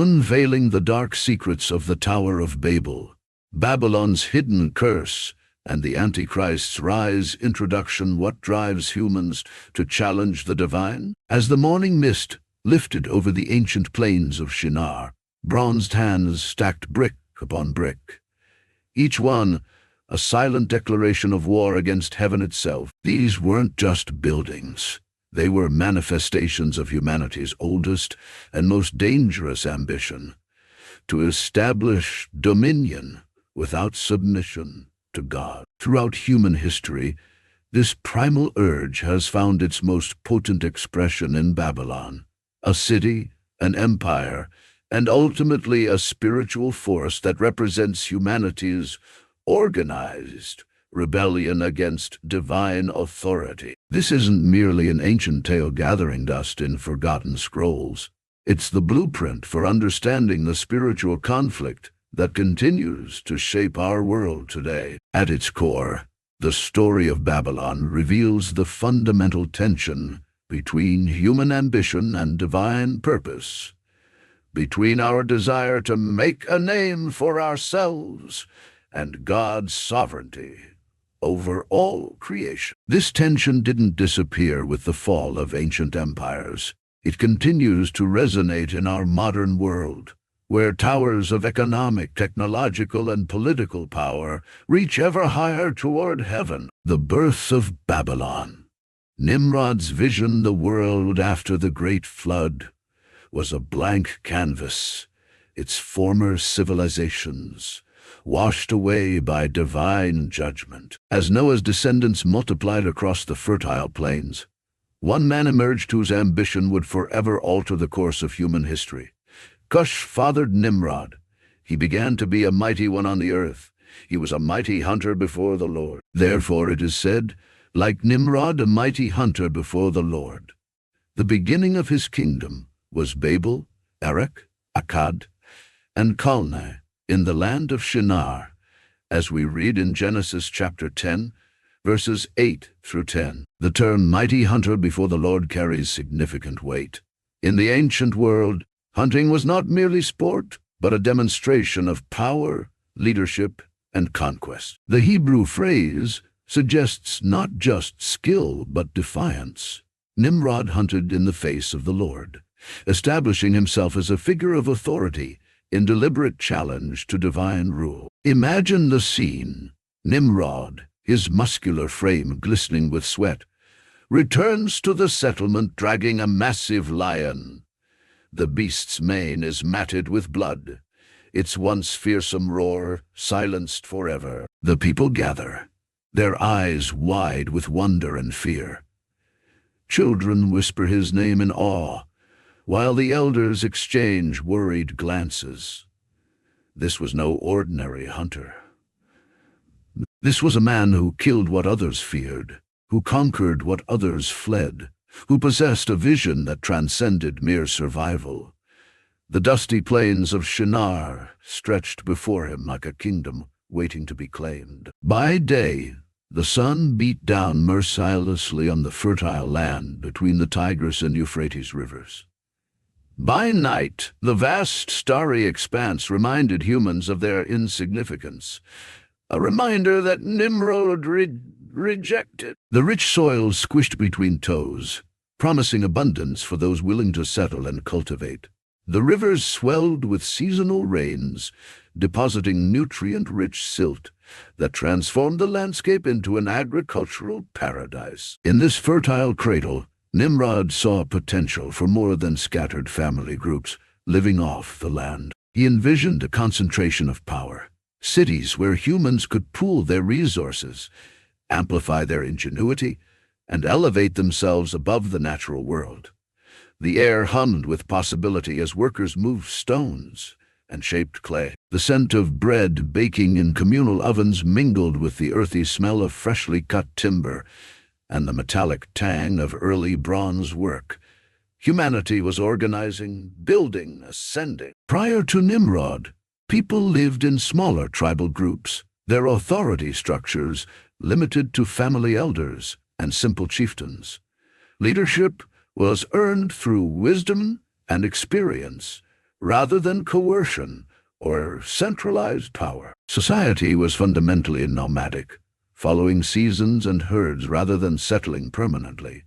Unveiling the Dark Secrets of the Tower of Babel, Babylon's Hidden Curse, and the Antichrist's Rise introduction. What drives humans to challenge the divine? As the morning mist lifted over the ancient plains of Shinar, bronzed hands stacked brick upon brick, each one a silent declaration of war against heaven itself. These weren't just buildings. They were manifestations of humanity's oldest and most dangerous ambition: to establish dominion without submission to God. Throughout human history, this primal urge has found its most potent expression in Babylon, a city, an empire, and ultimately a spiritual force that represents humanity's organized rebellion against divine authority. This isn't merely an ancient tale gathering dust in forgotten scrolls. It's the blueprint for understanding the spiritual conflict that continues to shape our world today. At its core, the story of Babylon reveals the fundamental tension between human ambition and divine purpose, between our desire to make a name for ourselves and God's sovereignty over all creation. This tension didn't disappear with the fall of ancient empires. It continues to resonate in our modern world, where towers of economic, technological, and political power reach ever higher toward heaven. The birth of Babylon. Nimrod's vision, the world after the Great Flood, was a blank canvas, its former civilizations washed away by divine judgment. As Noah's descendants multiplied across the fertile plains, one man emerged whose ambition would forever alter the course of human history. Cush fathered Nimrod. He began to be a mighty one on the earth. He was a mighty hunter before the Lord. Therefore it is said, like Nimrod, a mighty hunter before the Lord. The beginning of his kingdom was Babel, Erech, Akkad, and Calneh, in the land of Shinar, as we read in Genesis chapter 10, verses 8 through 10. The term mighty hunter before the Lord carries significant weight. In the ancient world, hunting was not merely sport, but a demonstration of power, leadership, and conquest. The Hebrew phrase suggests not just skill, but defiance. Nimrod hunted in the face of the Lord, establishing himself as a figure of authority in deliberate challenge to divine rule. Imagine the scene. Nimrod, his muscular frame glistening with sweat, returns to the settlement dragging a massive lion. The beast's mane is matted with blood, its once fearsome roar silenced forever. The people gather, their eyes wide with wonder and fear. Children whisper his name in awe, while the elders exchange worried glances. This was no ordinary hunter. This was a man who killed what others feared, who conquered what others fled, who possessed a vision that transcended mere survival. The dusty plains of Shinar stretched before him like a kingdom waiting to be claimed. By day, the sun beat down mercilessly on the fertile land between the Tigris and Euphrates rivers. By night, the vast starry expanse reminded humans of their insignificance, a reminder that Nimrod rejected. The rich soil squished between toes, promising abundance for those willing to settle and cultivate. The rivers swelled with seasonal rains, depositing nutrient-rich silt that transformed the landscape into an agricultural paradise. In this fertile cradle, Nimrod saw potential for more than scattered family groups living off the land. He envisioned a concentration of power, cities where humans could pool their resources, amplify their ingenuity, and elevate themselves above the natural world. The air hummed with possibility as workers moved stones and shaped clay. The scent of bread baking in communal ovens mingled with the earthy smell of freshly cut timber and the metallic tang of early bronze work. Humanity was organizing, building, ascending. Prior to Nimrod, people lived in smaller tribal groups, their authority structures limited to family elders and simple chieftains. Leadership was earned through wisdom and experience, rather than coercion or centralized power. Society was fundamentally nomadic, following seasons and herds rather than settling permanently.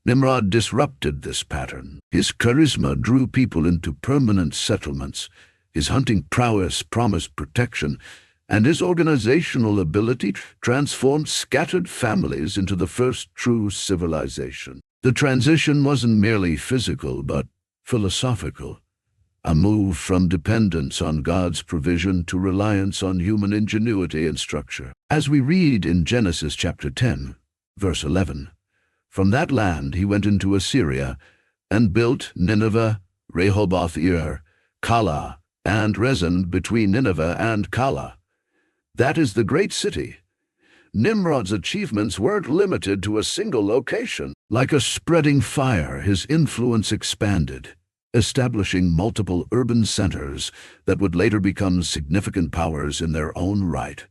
Nimrod disrupted this pattern. His charisma drew people into permanent settlements. His hunting prowess promised protection, and his organizational ability transformed scattered families into the first true civilization. The transition wasn't merely physical, but philosophical, a move from dependence on God's provision to reliance on human ingenuity and structure. As we read in Genesis chapter 10, verse 11, "From that land he went into Assyria, and built Nineveh, Rehoboth-ir, Calah, and Rezin between Nineveh and Calah. That is the great city." Nimrod's achievements weren't limited to a single location. Like a spreading fire, his influence expanded, establishing multiple urban centers that would later become significant powers in their own right.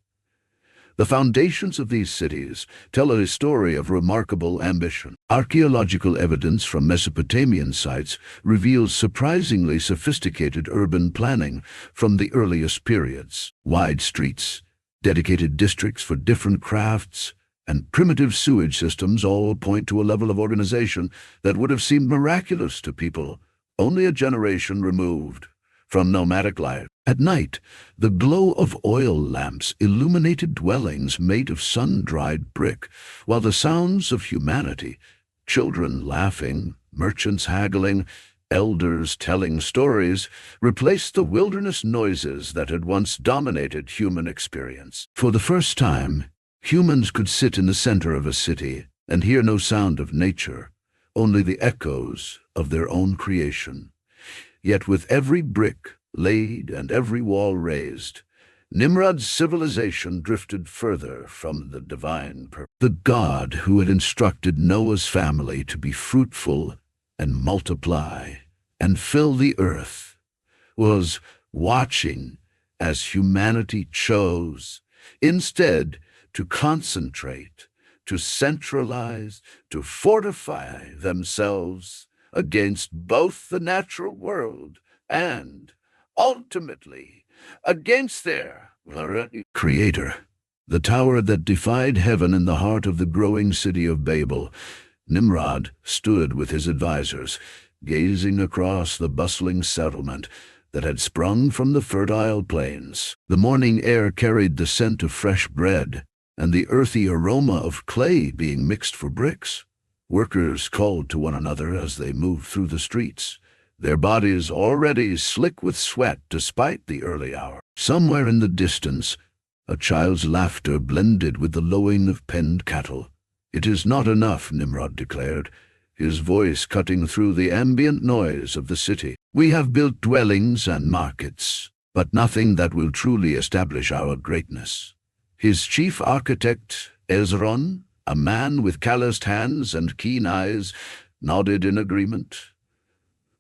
The foundations of these cities tell a story of remarkable ambition. Archaeological evidence from Mesopotamian sites reveals surprisingly sophisticated urban planning from the earliest periods. Wide streets, dedicated districts for different crafts, and primitive sewage systems all point to a level of organization that would have seemed miraculous to people only a generation removed from nomadic life. At night, the glow of oil lamps illuminated dwellings made of sun-dried brick, while the sounds of humanity, children laughing, merchants haggling, elders telling stories, replaced the wilderness noises that had once dominated human experience. For the first time, humans could sit in the center of a city and hear no sound of nature, only the echoes of their own creation. Yet with every brick laid and every wall raised, Nimrod's civilization drifted further from the divine purpose. The God who had instructed Noah's family to be fruitful and multiply and fill the earth was watching as humanity chose instead to concentrate, to centralize, to fortify themselves against both the natural world and, ultimately, against their Creator. The tower that defied heaven in the heart of the growing city of Babel, Nimrod stood with his advisors, gazing across the bustling settlement that had sprung from the fertile plains. The morning air carried the scent of fresh bread and the earthy aroma of clay being mixed for bricks. Workers called to one another as they moved through the streets, their bodies already slick with sweat despite the early hour. Somewhere in the distance, a child's laughter blended with the lowing of penned cattle. "It is not enough," Nimrod declared, his voice cutting through the ambient noise of the city. "We have built dwellings and markets, but nothing that will truly establish our greatness." His chief architect, Ezron, a man with calloused hands and keen eyes, nodded in agreement.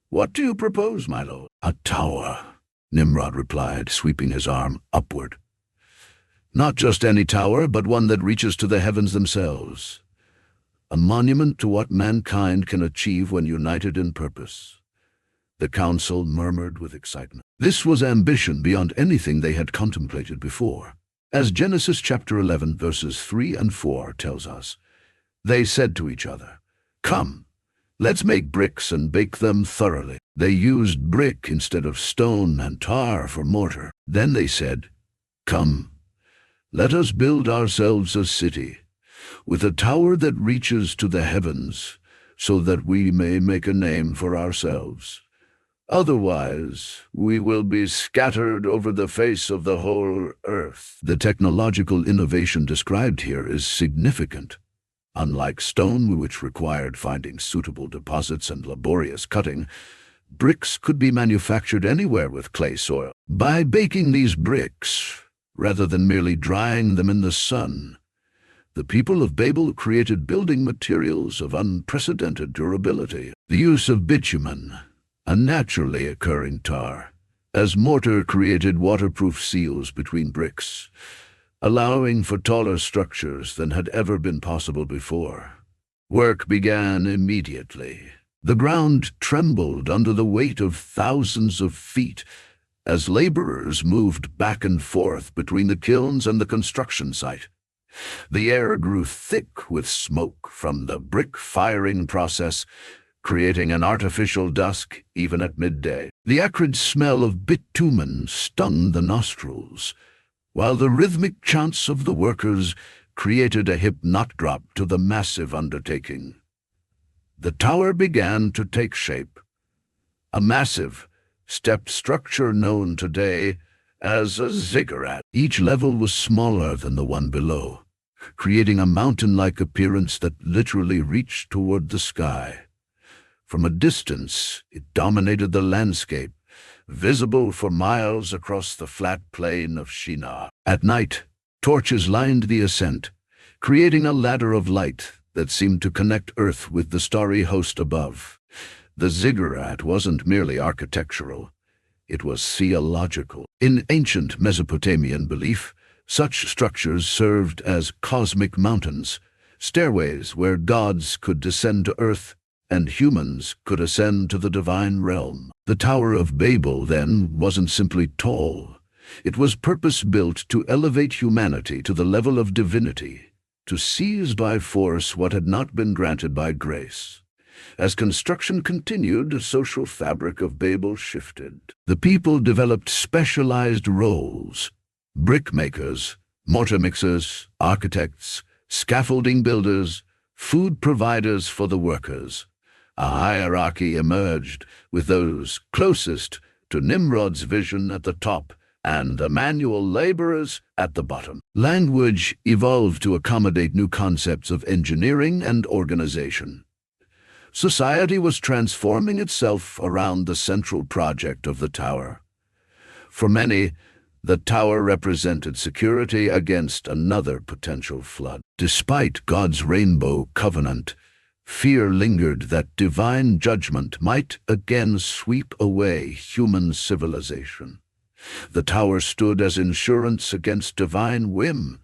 "What do you propose, my lord?" "A tower," Nimrod replied, sweeping his arm upward. "Not just any tower, but one that reaches to the heavens themselves. A monument to what mankind can achieve when united in purpose." The council murmured with excitement. This was ambition beyond anything they had contemplated before. As Genesis chapter 11 verses 3 and 4 tells us, they said to each other, "Come, let's make bricks and bake them thoroughly." They used brick instead of stone and tar for mortar. Then they said, "Come, let us build ourselves a city, with a tower that reaches to the heavens, so that we may make a name for ourselves. Otherwise, we will be scattered over the face of the whole earth." The technological innovation described here is significant. Unlike stone, which required finding suitable deposits and laborious cutting, bricks could be manufactured anywhere with clay soil. By baking these bricks, rather than merely drying them in the sun, the people of Babel created building materials of unprecedented durability. The use of bitumen, a naturally occurring tar, as mortar created waterproof seals between bricks, allowing for taller structures than had ever been possible before. Work began immediately. The ground trembled under the weight of thousands of feet as laborers moved back and forth between the kilns and the construction site. The air grew thick with smoke from the brick firing process, creating an artificial dusk even at midday. The acrid smell of bitumen stung the nostrils, while the rhythmic chants of the workers created a hypnotic to the massive undertaking. The tower began to take shape. A massive, stepped structure known today as a ziggurat. Each level was smaller than the one below, creating a mountain-like appearance that literally reached toward the sky. From a distance, it dominated the landscape, visible for miles across the flat plain of Shinar. At night, torches lined the ascent, creating a ladder of light that seemed to connect Earth with the starry host above. The ziggurat wasn't merely architectural, it was theological. In ancient Mesopotamian belief, such structures served as cosmic mountains, stairways where gods could descend to Earth and humans could ascend to the divine realm. The Tower of Babel, then, wasn't simply tall. It was purpose-built to elevate humanity to the level of divinity, to seize by force what had not been granted by grace. As construction continued, the social fabric of Babel shifted. The people developed specialized roles: brickmakers, mortar mixers, architects, scaffolding builders, food providers for the workers. A hierarchy emerged, with those closest to Nimrod's vision at the top and the manual laborers at the bottom. Language evolved to accommodate new concepts of engineering and organization. Society was transforming itself around the central project of the tower. For many, the tower represented security against another potential flood. Despite God's rainbow covenant, fear lingered that divine judgment might again sweep away human civilization. The tower stood as insurance against divine whim,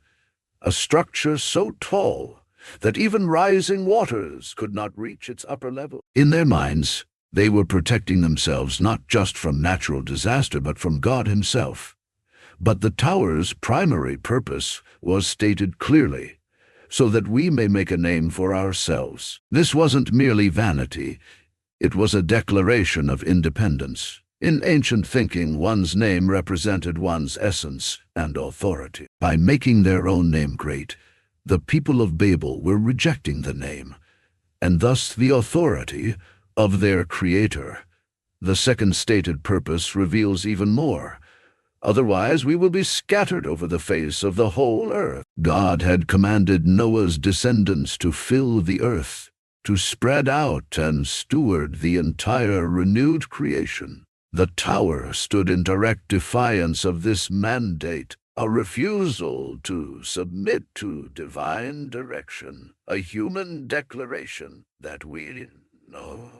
a structure so tall that even rising waters could not reach its upper level. In their minds, they were protecting themselves not just from natural disaster but from God himself. But the tower's primary purpose was stated clearly: so that we may make a name for ourselves. This wasn't merely vanity, it was a declaration of independence. In ancient thinking, one's name represented one's essence and authority. By making their own name great, the people of Babel were rejecting the name, and thus the authority, of their creator. The second stated purpose reveals even more. Otherwise we will be scattered over the face of the whole earth. God had commanded Noah's descendants to fill the earth, to spread out and steward the entire renewed creation. The tower stood in direct defiance of this mandate, a refusal to submit to divine direction, a human declaration that we know.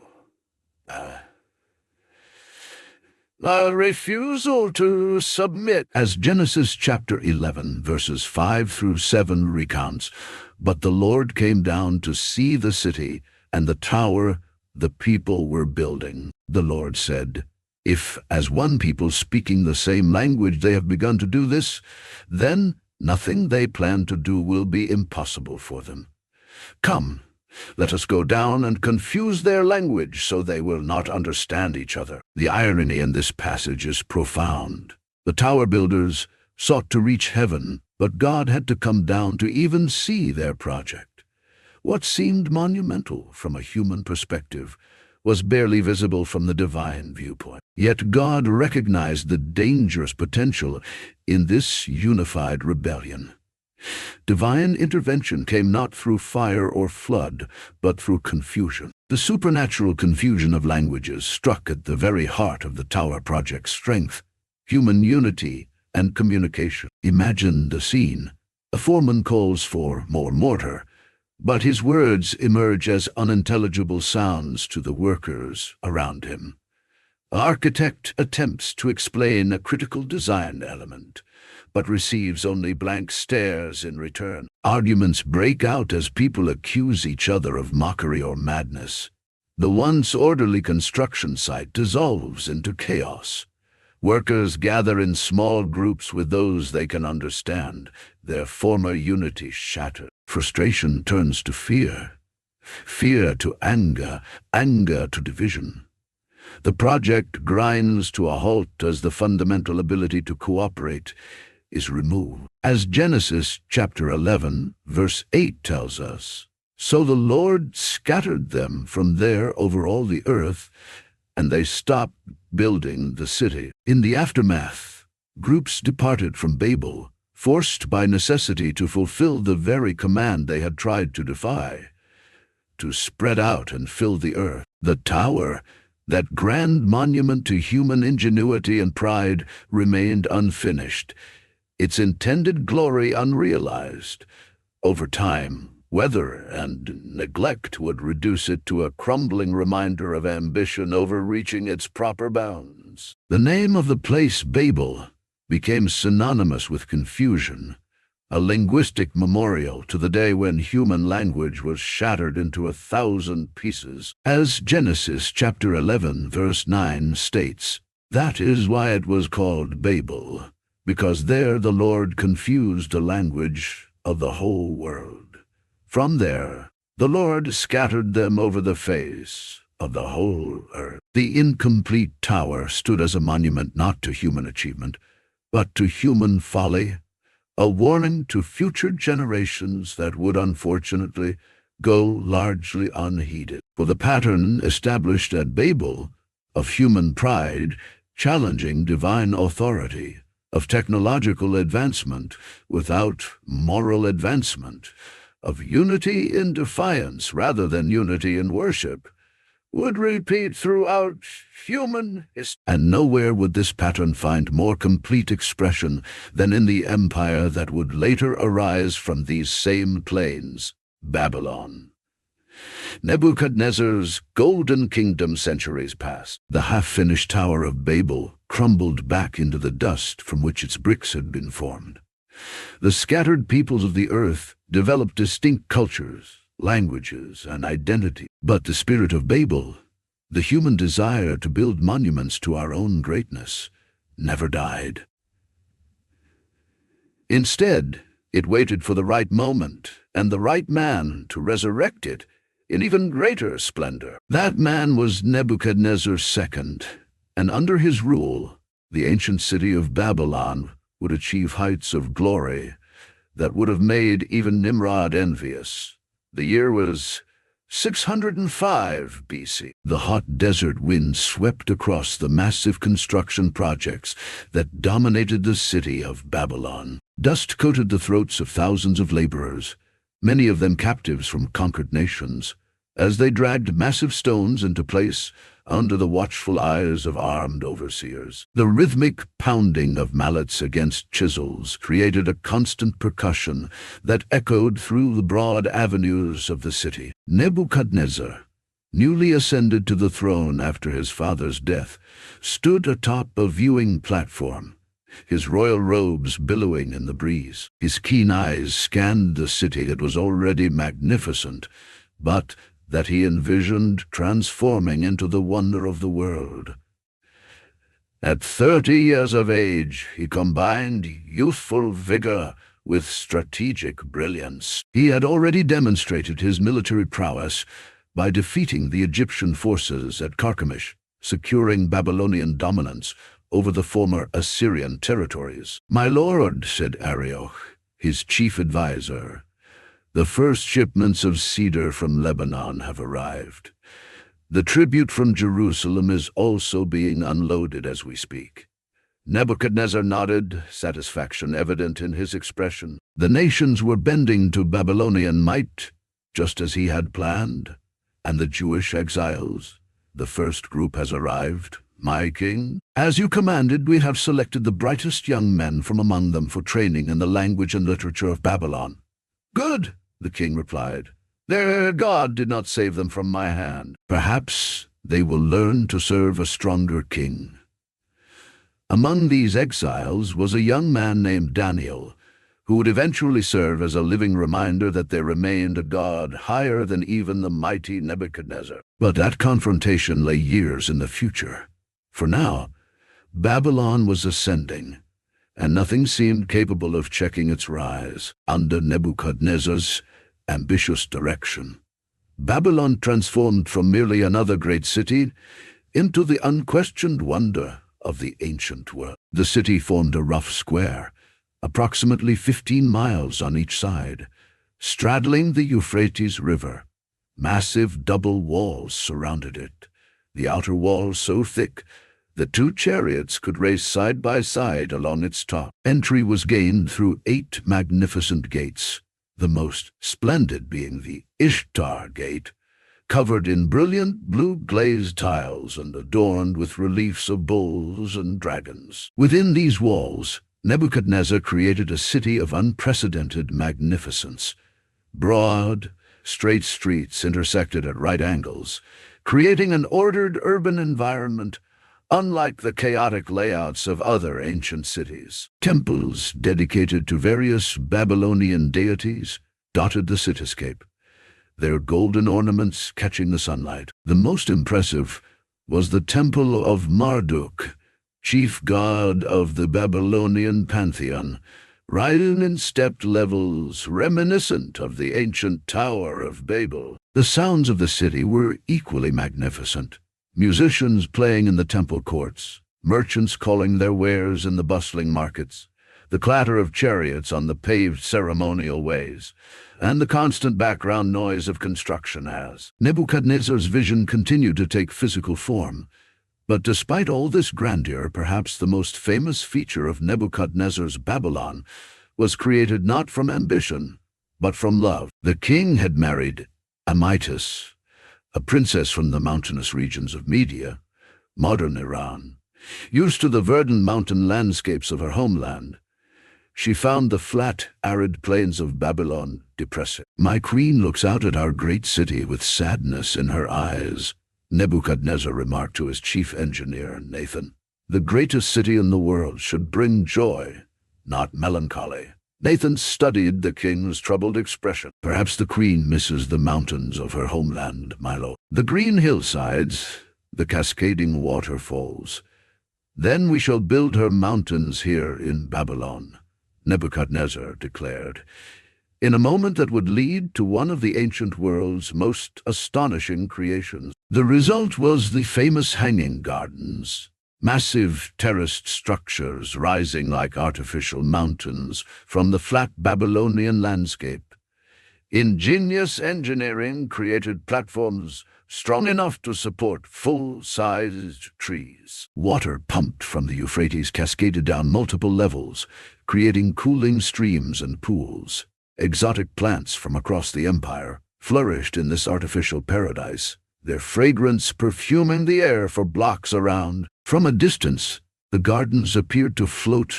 A refusal to submit. As Genesis chapter 11, verses 5 through 7 recounts, "But the Lord came down to see the city and the tower the people were building. The Lord said, if, as one people speaking the same language, they have begun to do this, then nothing they plan to do will be impossible for them. Come, let us go down and confuse their language so they will not understand each other." The irony in this passage is profound. The tower builders sought to reach heaven, but God had to come down to even see their project. What seemed monumental from a human perspective was barely visible from the divine viewpoint. Yet God recognized the dangerous potential in this unified rebellion. Divine intervention came not through fire or flood, but through confusion. The supernatural confusion of languages struck at the very heart of the Tower Project's strength: human unity and communication. Imagine the scene. A foreman calls for more mortar, but his words emerge as unintelligible sounds to the workers around him. An architect attempts to explain a critical design element, but receives only blank stares in return. Arguments break out as people accuse each other of mockery or madness. The once orderly construction site dissolves into chaos. Workers gather in small groups with those they can understand, their former unity shattered. Frustration turns to fear, fear to anger, anger to division. The project grinds to a halt as the fundamental ability to cooperate is removed. As Genesis chapter 11, verse 8 tells us, "So the Lord scattered them from there over all the earth, and they stopped building the city." In the aftermath, groups departed from Babel, forced by necessity to fulfill the very command they had tried to defy, to spread out and fill the earth. The tower, that grand monument to human ingenuity and pride, remained unfinished, its intended glory unrealized. Over time, weather and neglect would reduce it to a crumbling reminder of ambition overreaching its proper bounds. The name of the place, Babel, became synonymous with confusion, a linguistic memorial to the day when human language was shattered into 1,000 pieces. As Genesis chapter 11, verse 9 states, "That is why it was called Babel, because there the Lord confused the language of the whole world. From there, the Lord scattered them over the face of the whole earth." The incomplete tower stood as a monument not to human achievement, but to human folly, a warning to future generations that would unfortunately go largely unheeded. For the pattern established at Babel of human pride challenging divine authority, of technological advancement without moral advancement, of unity in defiance rather than unity in worship, would repeat throughout human history. And nowhere would this pattern find more complete expression than in the empire that would later arise from these same plains, Babylon. Nebuchadnezzar's golden kingdom centuries past. The half-finished Tower of Babel crumbled back into the dust from which its bricks had been formed. The scattered peoples of the earth developed distinct cultures, languages, and identity. But the spirit of Babel, the human desire to build monuments to our own greatness, never died. Instead, it waited for the right moment and the right man to resurrect it in even greater splendor. That man was Nebuchadnezzar II, and under his rule, the ancient city of Babylon would achieve heights of glory that would have made even Nimrod envious. The year was 605 BC. The hot desert wind swept across the massive construction projects that dominated the city of Babylon. Dust coated the throats of thousands of laborers, many of them captives from conquered nations, as they dragged massive stones into place under the watchful eyes of armed overseers. The rhythmic pounding of mallets against chisels created a constant percussion that echoed through the broad avenues of the city. Nebuchadnezzar, newly ascended to the throne after his father's death, stood atop a viewing platform, his royal robes billowing in the breeze. His keen eyes scanned the city that was already magnificent, but that he envisioned transforming into the wonder of the world. At 30 years of age, he combined youthful vigor with strategic brilliance. He had already demonstrated his military prowess by defeating the Egyptian forces at Carchemish, securing Babylonian dominance over the former Assyrian territories. "My lord," said Arioch, his chief advisor, "the first shipments of cedar from Lebanon have arrived. The tribute from Jerusalem is also being unloaded as we speak." Nebuchadnezzar nodded, satisfaction evident in his expression. The nations were bending to Babylonian might, just as he had planned. And the Jewish exiles, the first group has arrived, my king. As you commanded, we have selected the brightest young men from among them for training in the language and literature of Babylon. "Good," the king replied. "Their God did not save them from my hand. Perhaps they will learn to serve a stronger king." Among these exiles was a young man named Daniel, who would eventually serve as a living reminder that there remained a God higher than even the mighty Nebuchadnezzar. But that confrontation lay years in the future. For now, Babylon was ascending, and nothing seemed capable of checking its rise under Nebuchadnezzar's ambitious direction. Babylon transformed from merely another great city into the unquestioned wonder of the ancient world. The city formed a rough square, approximately 15 miles on each side, straddling the Euphrates River. Massive double walls surrounded it, the outer walls so thick that 2 chariots could race side by side along its top. Entry was gained through 8 magnificent gates, the most splendid being the Ishtar Gate, covered in brilliant blue glazed tiles and adorned with reliefs of bulls and dragons. Within these walls, Nebuchadnezzar created a city of unprecedented magnificence. Broad, straight streets intersected at right angles, creating an ordered urban environment unlike the chaotic layouts of other ancient cities. Temples dedicated to various Babylonian deities dotted the cityscape, their golden ornaments catching the sunlight. The most impressive was the Temple of Marduk, chief god of the Babylonian pantheon, rising in stepped levels reminiscent of the ancient Tower of Babel. The sounds of the city were equally magnificent. Musicians playing in the temple courts, merchants calling their wares in the bustling markets, the clatter of chariots on the paved ceremonial ways, and the constant background noise of construction as Nebuchadnezzar's vision continued to take physical form. But despite all this grandeur, perhaps the most famous feature of Nebuchadnezzar's Babylon was created not from ambition, but from love. The king had married Amytis, a princess from the mountainous regions of Media, modern Iran. Used to the verdant mountain landscapes of her homeland, she found the flat, arid plains of Babylon depressing. "My queen looks out at our great city with sadness in her eyes," Nebuchadnezzar remarked to his chief engineer, Nathan. "The greatest city in the world should bring joy, not melancholy." Nathan studied the king's troubled expression. "Perhaps the queen misses the mountains of her homeland, my lord. The green hillsides, the cascading waterfalls. Then we shall build her mountains here in Babylon," Nebuchadnezzar declared, in a moment that would lead to one of the ancient world's most astonishing creations. The result was the famous Hanging Gardens, massive terraced structures rising like artificial mountains from the flat Babylonian landscape. Ingenious engineering created platforms strong enough to support full-sized trees. Water pumped from the Euphrates cascaded down multiple levels, creating cooling streams and pools. Exotic plants from across the empire flourished in this artificial paradise, their fragrance perfuming the air for blocks around. From a distance, the gardens appeared to float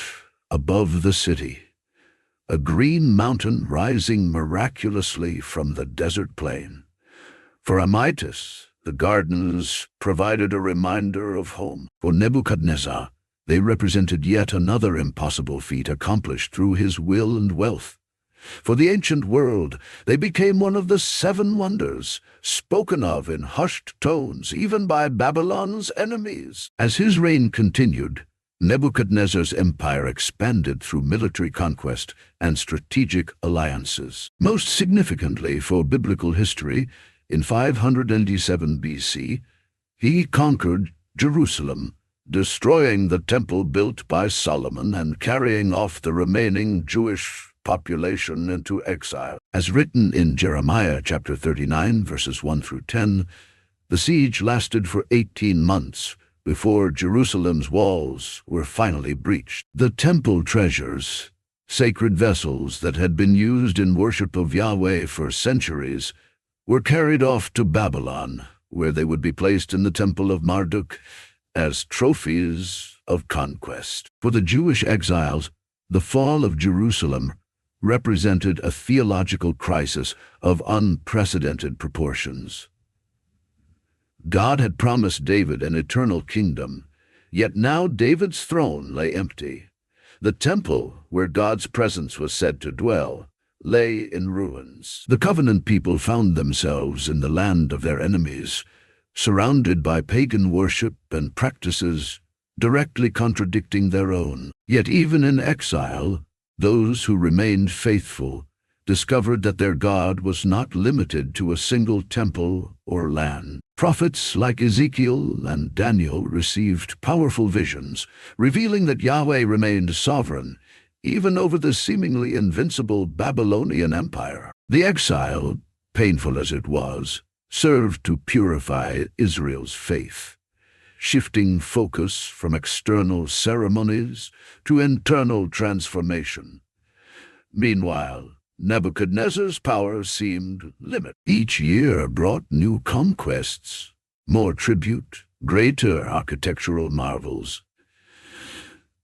above the city, a green mountain rising miraculously from the desert plain. For Amytis, the gardens provided a reminder of home. For Nebuchadnezzar, they represented yet another impossible feat accomplished through his will and wealth. For the ancient world, they became one of the 7 wonders, spoken of in hushed tones even by Babylon's enemies. As his reign continued, Nebuchadnezzar's empire expanded through military conquest and strategic alliances. Most significantly for biblical history, in 587 BC, he conquered Jerusalem, destroying the temple built by Solomon and carrying off the remaining Jewish population into exile. As written in Jeremiah chapter 39, verses 1 through 10, the siege lasted for 18 months before Jerusalem's walls were finally breached. The temple treasures, sacred vessels that had been used in worship of Yahweh for centuries, were carried off to Babylon, where they would be placed in the temple of Marduk as trophies of conquest. For the Jewish exiles, the fall of Jerusalem represented a theological crisis of unprecedented proportions. God had promised David an eternal kingdom, yet now David's throne lay empty. The temple, where God's presence was said to dwell, lay in ruins. The covenant people found themselves in the land of their enemies, surrounded by pagan worship and practices directly contradicting their own. Yet even in exile, those who remained faithful discovered that their God was not limited to a single temple or land. Prophets like Ezekiel and Daniel received powerful visions, revealing that Yahweh remained sovereign, even over the seemingly invincible Babylonian Empire. The exile, painful as it was, served to purify Israel's faith, shifting focus from external ceremonies to internal transformation. Meanwhile, Nebuchadnezzar's power seemed limited. Each year brought new conquests, more tribute, greater architectural marvels.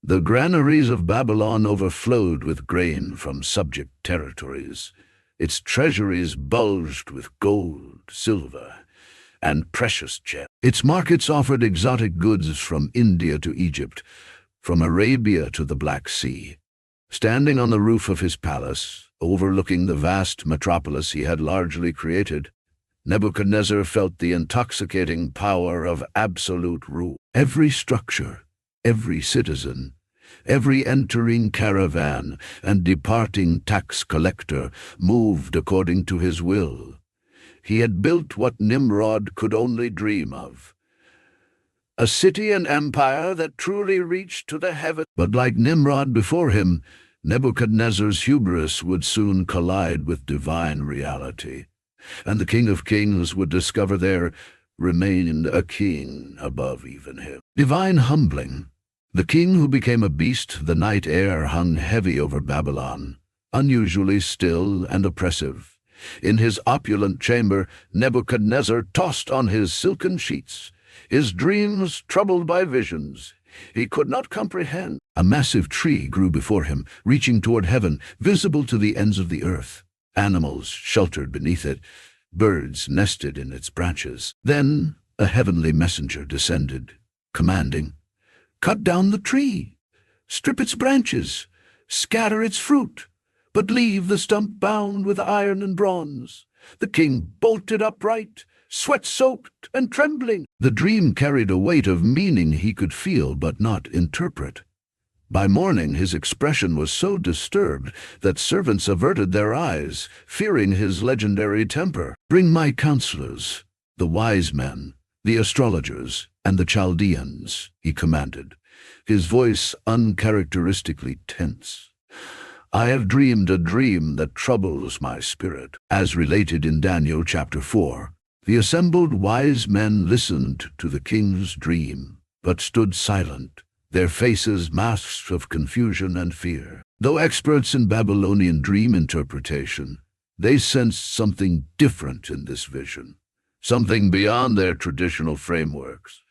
The granaries of Babylon overflowed with grain from subject territories. Its treasuries bulged with gold, silver, and precious gems. Its markets offered exotic goods from India to Egypt, from Arabia to the Black Sea. Standing on the roof of his palace, overlooking the vast metropolis he had largely created, Nebuchadnezzar felt the intoxicating power of absolute rule. Every structure, every citizen, every entering caravan and departing tax collector moved according to his will. He had built what Nimrod could only dream of, a city and empire that truly reached to the heavens. But like Nimrod before him, Nebuchadnezzar's hubris would soon collide with divine reality, and the King of Kings would discover there remained a king above even him. Divine humbling. The king who became a beast, the night air hung heavy over Babylon, unusually still and oppressive. In his opulent chamber, Nebuchadnezzar tossed on his silken sheets, his dreams troubled by visions he could not comprehend. A massive tree grew before him, reaching toward heaven, visible to the ends of the earth. Animals sheltered beneath it, birds nested in its branches. Then a heavenly messenger descended, commanding, "Cut down the tree, strip its branches, scatter its fruit, but leave the stump bound with iron and bronze." The king bolted upright, sweat-soaked and trembling. The dream carried a weight of meaning he could feel but not interpret. By morning his expression was so disturbed that servants averted their eyes, fearing his legendary temper. "Bring my counselors, the wise men, the astrologers, and the Chaldeans," he commanded, his voice uncharacteristically tense. "I have dreamed a dream that troubles my spirit." As related in Daniel chapter 4, the assembled wise men listened to the king's dream, but stood silent, their faces masks of confusion and fear. Though experts in Babylonian dream interpretation, they sensed something different in this vision, something beyond their traditional frameworks.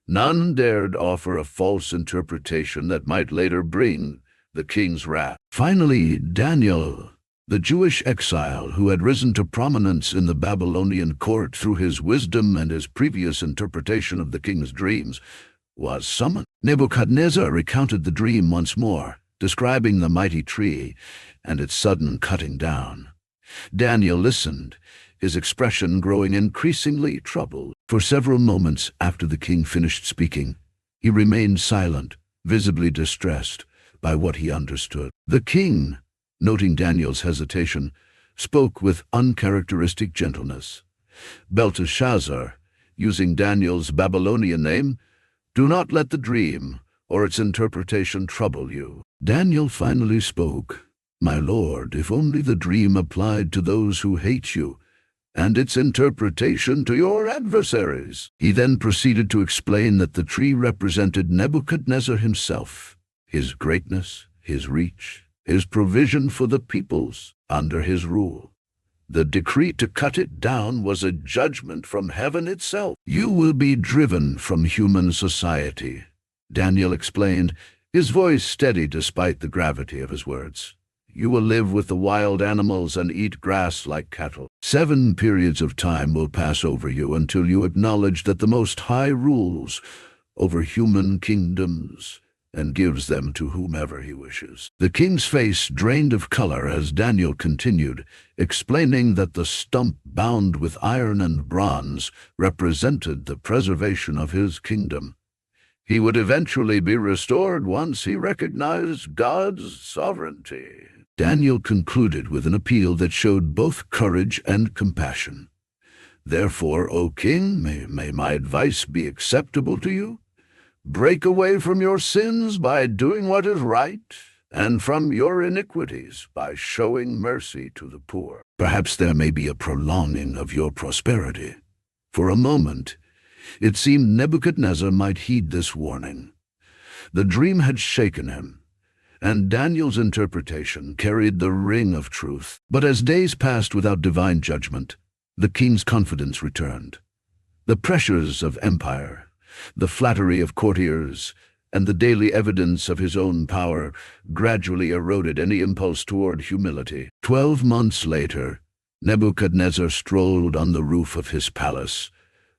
None dared offer a false interpretation that might later bring the king's wrath. Finally, Daniel, the Jewish exile who had risen to prominence in the Babylonian court through his wisdom and his previous interpretation of the king's dreams, was summoned. Nebuchadnezzar recounted the dream once more, describing the mighty tree and its sudden cutting down. Daniel listened, his expression growing increasingly troubled. For several moments after the king finished speaking, he remained silent, visibly distressed by what he understood. The king, noting Daniel's hesitation, spoke with uncharacteristic gentleness. "Belteshazzar, using Daniel's Babylonian name, do not let the dream or its interpretation trouble you." Daniel finally spoke. "My lord, if only the dream applied to those who hate you, and its interpretation to your adversaries." He then proceeded to explain that the tree represented Nebuchadnezzar himself, his greatness, his reach, his provision for the peoples under his rule. The decree to cut it down was a judgment from heaven itself. "You will be driven from human society," Daniel explained, his voice steady despite the gravity of his words. "You will live with the wild animals and eat grass like cattle. 7 periods of time will pass over you until you acknowledge that the Most High rules over human kingdoms and gives them to whomever he wishes. The king's face drained of color as Daniel continued, explaining that the stump bound with iron and bronze represented the preservation of his kingdom. He would eventually be restored once he recognized God's sovereignty. Daniel concluded with an appeal that showed both courage and compassion. Therefore, O king, may my advice be acceptable to you. Break away from your sins by doing what is right, and from your iniquities by showing mercy to the poor. Perhaps there may be a prolonging of your prosperity. For a moment, it seemed Nebuchadnezzar might heed this warning. The dream had shaken him, and Daniel's interpretation carried the ring of truth. But as days passed without divine judgment, the king's confidence returned. The pressures of empire, the flattery of courtiers, and the daily evidence of his own power gradually eroded any impulse toward humility. 12 months later, Nebuchadnezzar strolled on the roof of his palace,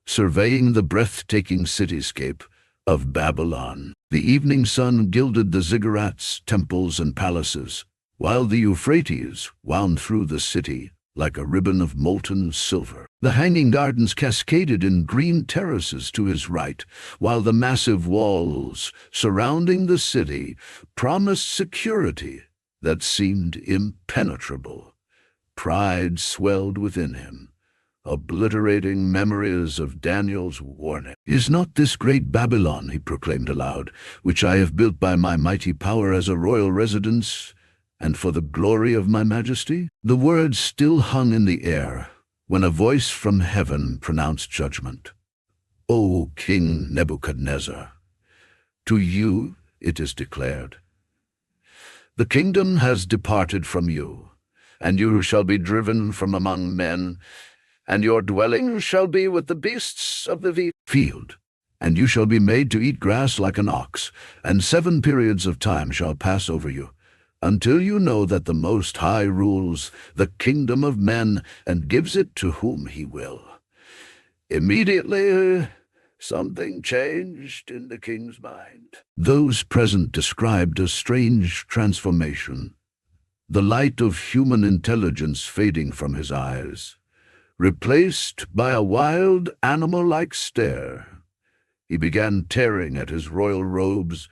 surveying the breathtaking cityscape of Babylon. The evening sun gilded the ziggurats, temples, and palaces, while the Euphrates wound through the city like a ribbon of molten silver. The hanging gardens cascaded in green terraces to his right, while the massive walls surrounding the city promised security that seemed impenetrable. Pride swelled within him, obliterating memories of Daniel's warning. "Is not this great Babylon," he proclaimed aloud, "which I have built by my mighty power as a royal residence, and for the glory of my majesty?" The words still hung in the air when a voice from heaven pronounced judgment. "O King Nebuchadnezzar, to you it is declared, the kingdom has departed from you, and you shall be driven from among men, and your dwelling shall be with the beasts of the field. And you shall be made to eat grass like an ox, and 7 periods of time shall pass over you, until you know that the Most High rules the kingdom of men and gives it to whom he will." Immediately, something changed in the king's mind. Those present described a strange transformation, the light of human intelligence fading from his eyes, replaced by a wild, animal-like stare. He began tearing at his royal robes,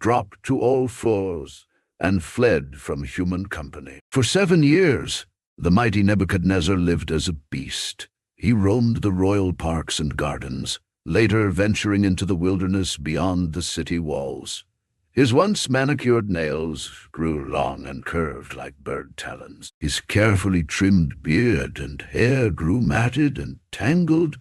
dropped to all fours, and fled from human company. For 7 years, the mighty Nebuchadnezzar lived as a beast. He roamed the royal parks and gardens, later venturing into the wilderness beyond the city walls. His once manicured nails grew long and curved like bird talons. His carefully trimmed beard and hair grew matted and tangled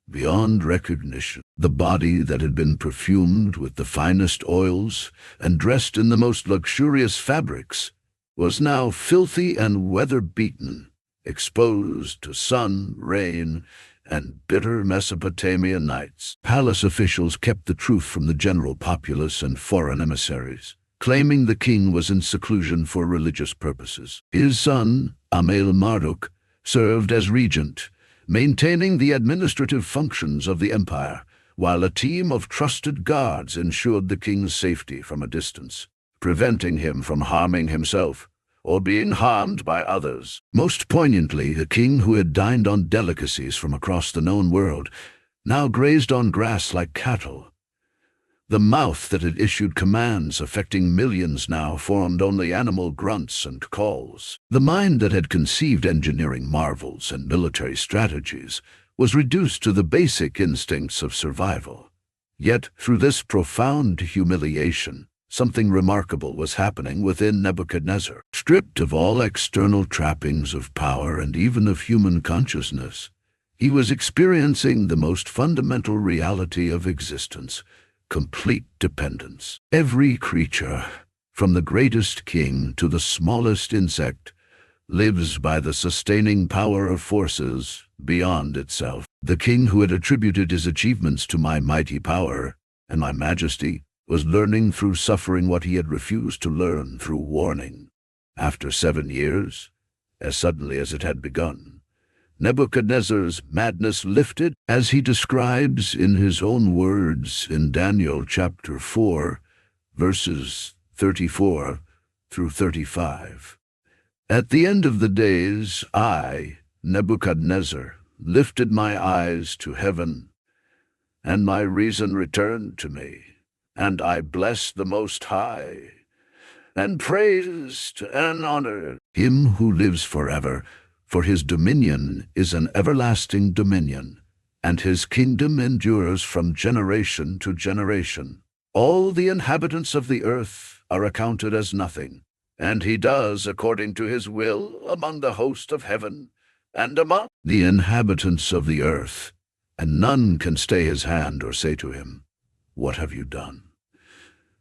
beyond recognition. The body that had been perfumed with the finest oils and dressed in the most luxurious fabrics was now filthy and weather-beaten, exposed to sun, rain, and bitter Mesopotamian nights. Palace officials kept the truth from the general populace and foreign emissaries, claiming the king was in seclusion for religious purposes. His son, Marduk, served as regent, maintaining the administrative functions of the empire, while a team of trusted guards ensured the king's safety from a distance, preventing him from harming himself or being harmed by others. Most poignantly, a king who had dined on delicacies from across the known world now grazed on grass like cattle. The mouth that had issued commands affecting millions now formed only animal grunts and calls. The mind that had conceived engineering marvels and military strategies was reduced to the basic instincts of survival. Yet, through this profound humiliation, something remarkable was happening within Nebuchadnezzar. Stripped of all external trappings of power and even of human consciousness, he was experiencing the most fundamental reality of existence: complete dependence. Every creature, from the greatest king to the smallest insect, lives by the sustaining power of forces beyond itself. The king who had attributed his achievements to my mighty power and my majesty was learning through suffering what he had refused to learn through warning. After 7 years, as suddenly as it had begun, Nebuchadnezzar's madness lifted, as he describes in his own words in Daniel chapter 4, verses 34 through 35. At the end of the days, I, Nebuchadnezzar, lifted my eyes to heaven, and my reason returned to me, and I blessed the Most High, and praised and honored him who lives forever, for his dominion is an everlasting dominion, and his kingdom endures from generation to generation. All the inhabitants of the earth are accounted as nothing, and he does according to his will among the host of heaven and among the inhabitants of the earth, and none can stay his hand or say to him, "What have you done?"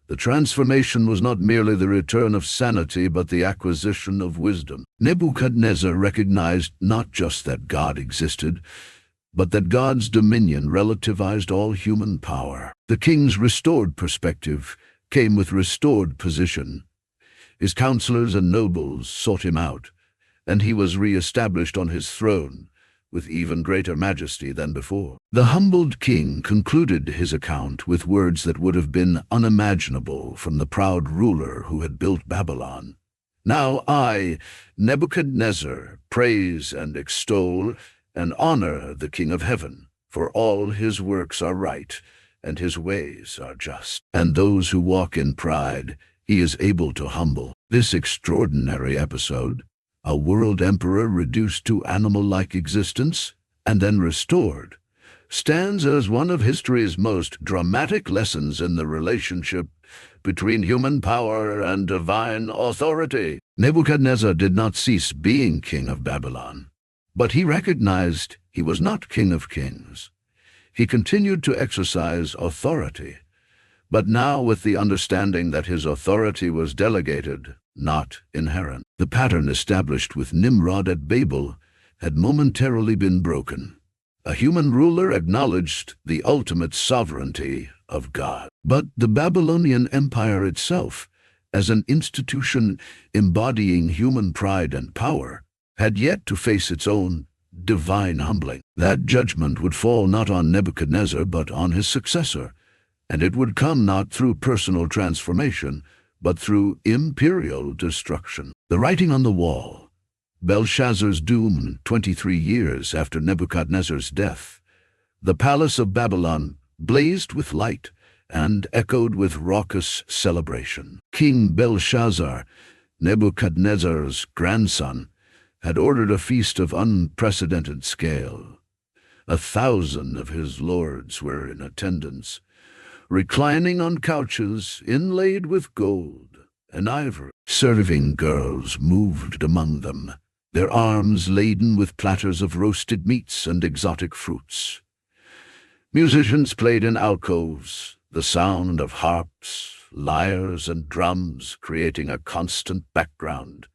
The transformation was not merely the return of sanity, but the acquisition of wisdom. Nebuchadnezzar recognized not just that God existed, but that God's dominion relativized all human power. The king's restored perspective came with restored position. His counselors and nobles sought him out, and he was re-established on his throne with even greater majesty than before. The humbled king concluded his account with words that would have been unimaginable from the proud ruler who had built Babylon. Now I, Nebuchadnezzar, praise and extol and honor the King of heaven, for all his works are right, and his ways are just. And those who walk in pride, he is able to humble. This extraordinary episode, a world emperor reduced to animal-like existence and then restored, stands as one of history's most dramatic lessons in the relationship between human power and divine authority. Nebuchadnezzar did not cease being king of Babylon, but he recognized he was not king of kings. He continued to exercise authority, but now with the understanding that his authority was delegated, not inherent. The pattern established with Nimrod at Babel had momentarily been broken. A human ruler acknowledged the ultimate sovereignty of God. But the Babylonian Empire itself, as an institution embodying human pride and power, had yet to face its own divine humbling. That judgment would fall not on Nebuchadnezzar but on his successor, and it would come not through personal transformation, but through imperial destruction. The writing on the wall, Belshazzar's doom 23 years after Nebuchadnezzar's death. The palace of Babylon blazed with light and echoed with raucous celebration. King Belshazzar, Nebuchadnezzar's grandson, had ordered a feast of unprecedented scale. 1,000 of his lords were in attendance, reclining on couches inlaid with gold and ivory. Serving girls moved among them, their arms laden with platters of roasted meats and exotic fruits. Musicians played in alcoves, the sound of harps, lyres, and drums creating a constant background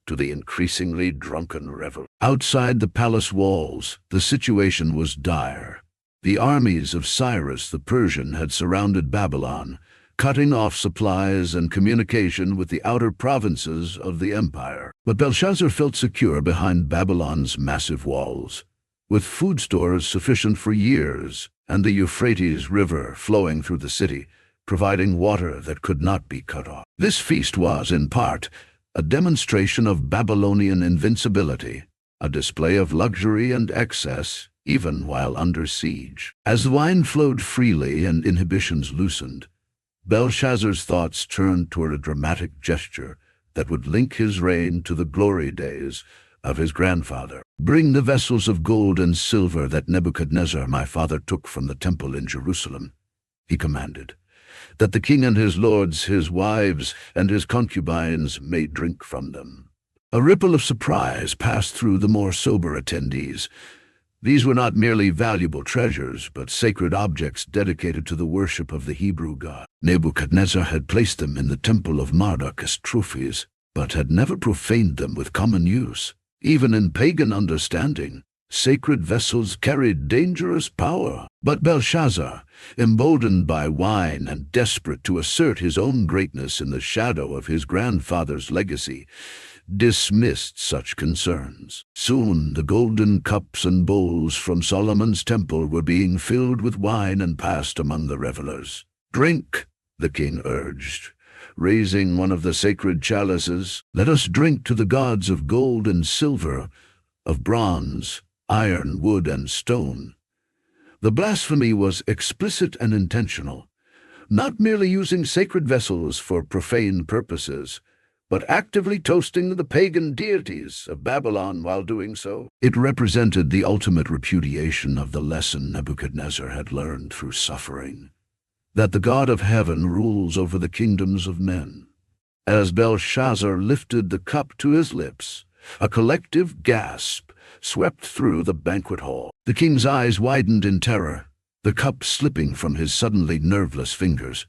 to the increasingly drunken revel. Outside the palace walls, the situation was dire. The armies of Cyrus the Persian had surrounded Babylon, cutting off supplies and communication with the outer provinces of the empire. But Belshazzar felt secure behind Babylon's massive walls, with food stores sufficient for years and the Euphrates River flowing through the city, providing water that could not be cut off. This feast was, in part, a demonstration of Babylonian invincibility, a display of luxury and excess, even while under siege. As the wine flowed freely and inhibitions loosened, Belshazzar's thoughts turned toward a dramatic gesture that would link his reign to the glory days of his grandfather. "Bring the vessels of gold and silver that Nebuchadnezzar my father took from the temple in Jerusalem," he commanded, "that the king and his lords, his wives, and his concubines may drink from them." A ripple of surprise passed through the more sober attendees. These were not merely valuable treasures, but sacred objects dedicated to the worship of the Hebrew god. Nebuchadnezzar had placed them in the temple of Marduk as trophies, but had never profaned them with common use. Even in pagan understanding, sacred vessels carried dangerous power. But Belshazzar, emboldened by wine and desperate to assert his own greatness in the shadow of his grandfather's legacy, dismissed such concerns. Soon the golden cups and bowls from Solomon's temple were being filled with wine and passed among the revelers. "Drink," the king urged, raising one of the sacred chalices. "Let us drink to the gods of gold and silver, of bronze, iron, wood, and stone." The blasphemy was explicit and intentional, not merely using sacred vessels for profane purposes, but actively toasting the pagan deities of Babylon while doing so. It represented the ultimate repudiation of the lesson Nebuchadnezzar had learned through suffering, that the God of heaven rules over the kingdoms of men. As Belshazzar lifted the cup to his lips, a collective gasp swept through the banquet hall. The king's eyes widened in terror, the cup slipping from his suddenly nerveless fingers.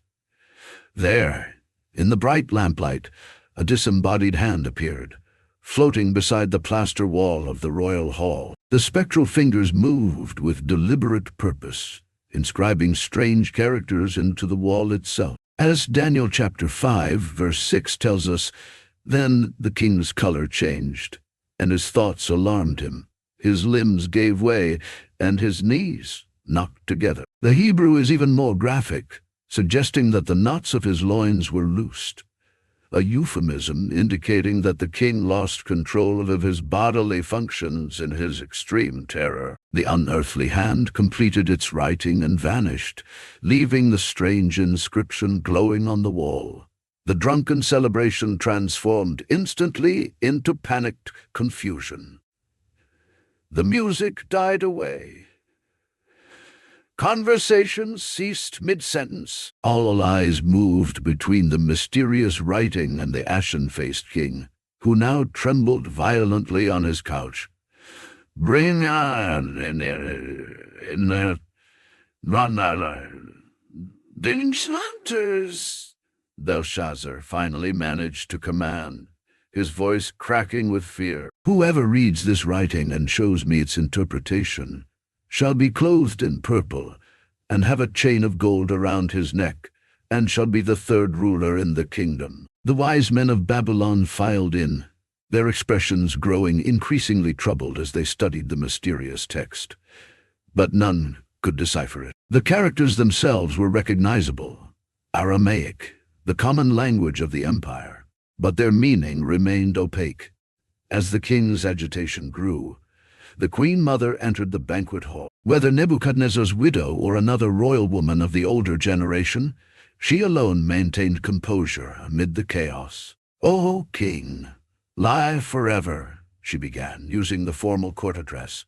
There, in the bright lamplight, a disembodied hand appeared, floating beside the plaster wall of the royal hall. The spectral fingers moved with deliberate purpose, inscribing strange characters into the wall itself. As Daniel chapter 5, verse 6 tells us, then the king's color changed, and his thoughts alarmed him. His limbs gave way, and his knees knocked together. The Hebrew is even more graphic, suggesting that the knots of his loins were loosed, a euphemism indicating that the king lost control of his bodily functions in his extreme terror. The unearthly hand completed its writing and vanished, leaving the strange inscription glowing on the wall. The drunken celebration transformed instantly into panicked confusion. The music died away. Conversations ceased mid-sentence. All eyes moved between the mysterious writing and the ashen-faced king, who now trembled violently on his couch. "Bring on the enchanters," Belshazzar finally managed to command, his voice cracking with fear. "Whoever reads this writing and shows me its interpretation shall be clothed in purple, and have a chain of gold around his neck, and shall be the third ruler in the kingdom." The wise men of Babylon filed in, their expressions growing increasingly troubled as they studied the mysterious text. But none could decipher it. The characters themselves were recognizable, Aramaic, the common language of the empire, but their meaning remained opaque. As the king's agitation grew, the Queen Mother entered the banquet hall. Whether Nebuchadnezzar's widow or another royal woman of the older generation, she alone maintained composure amid the chaos. "O king, live forever," she began, using the formal court address.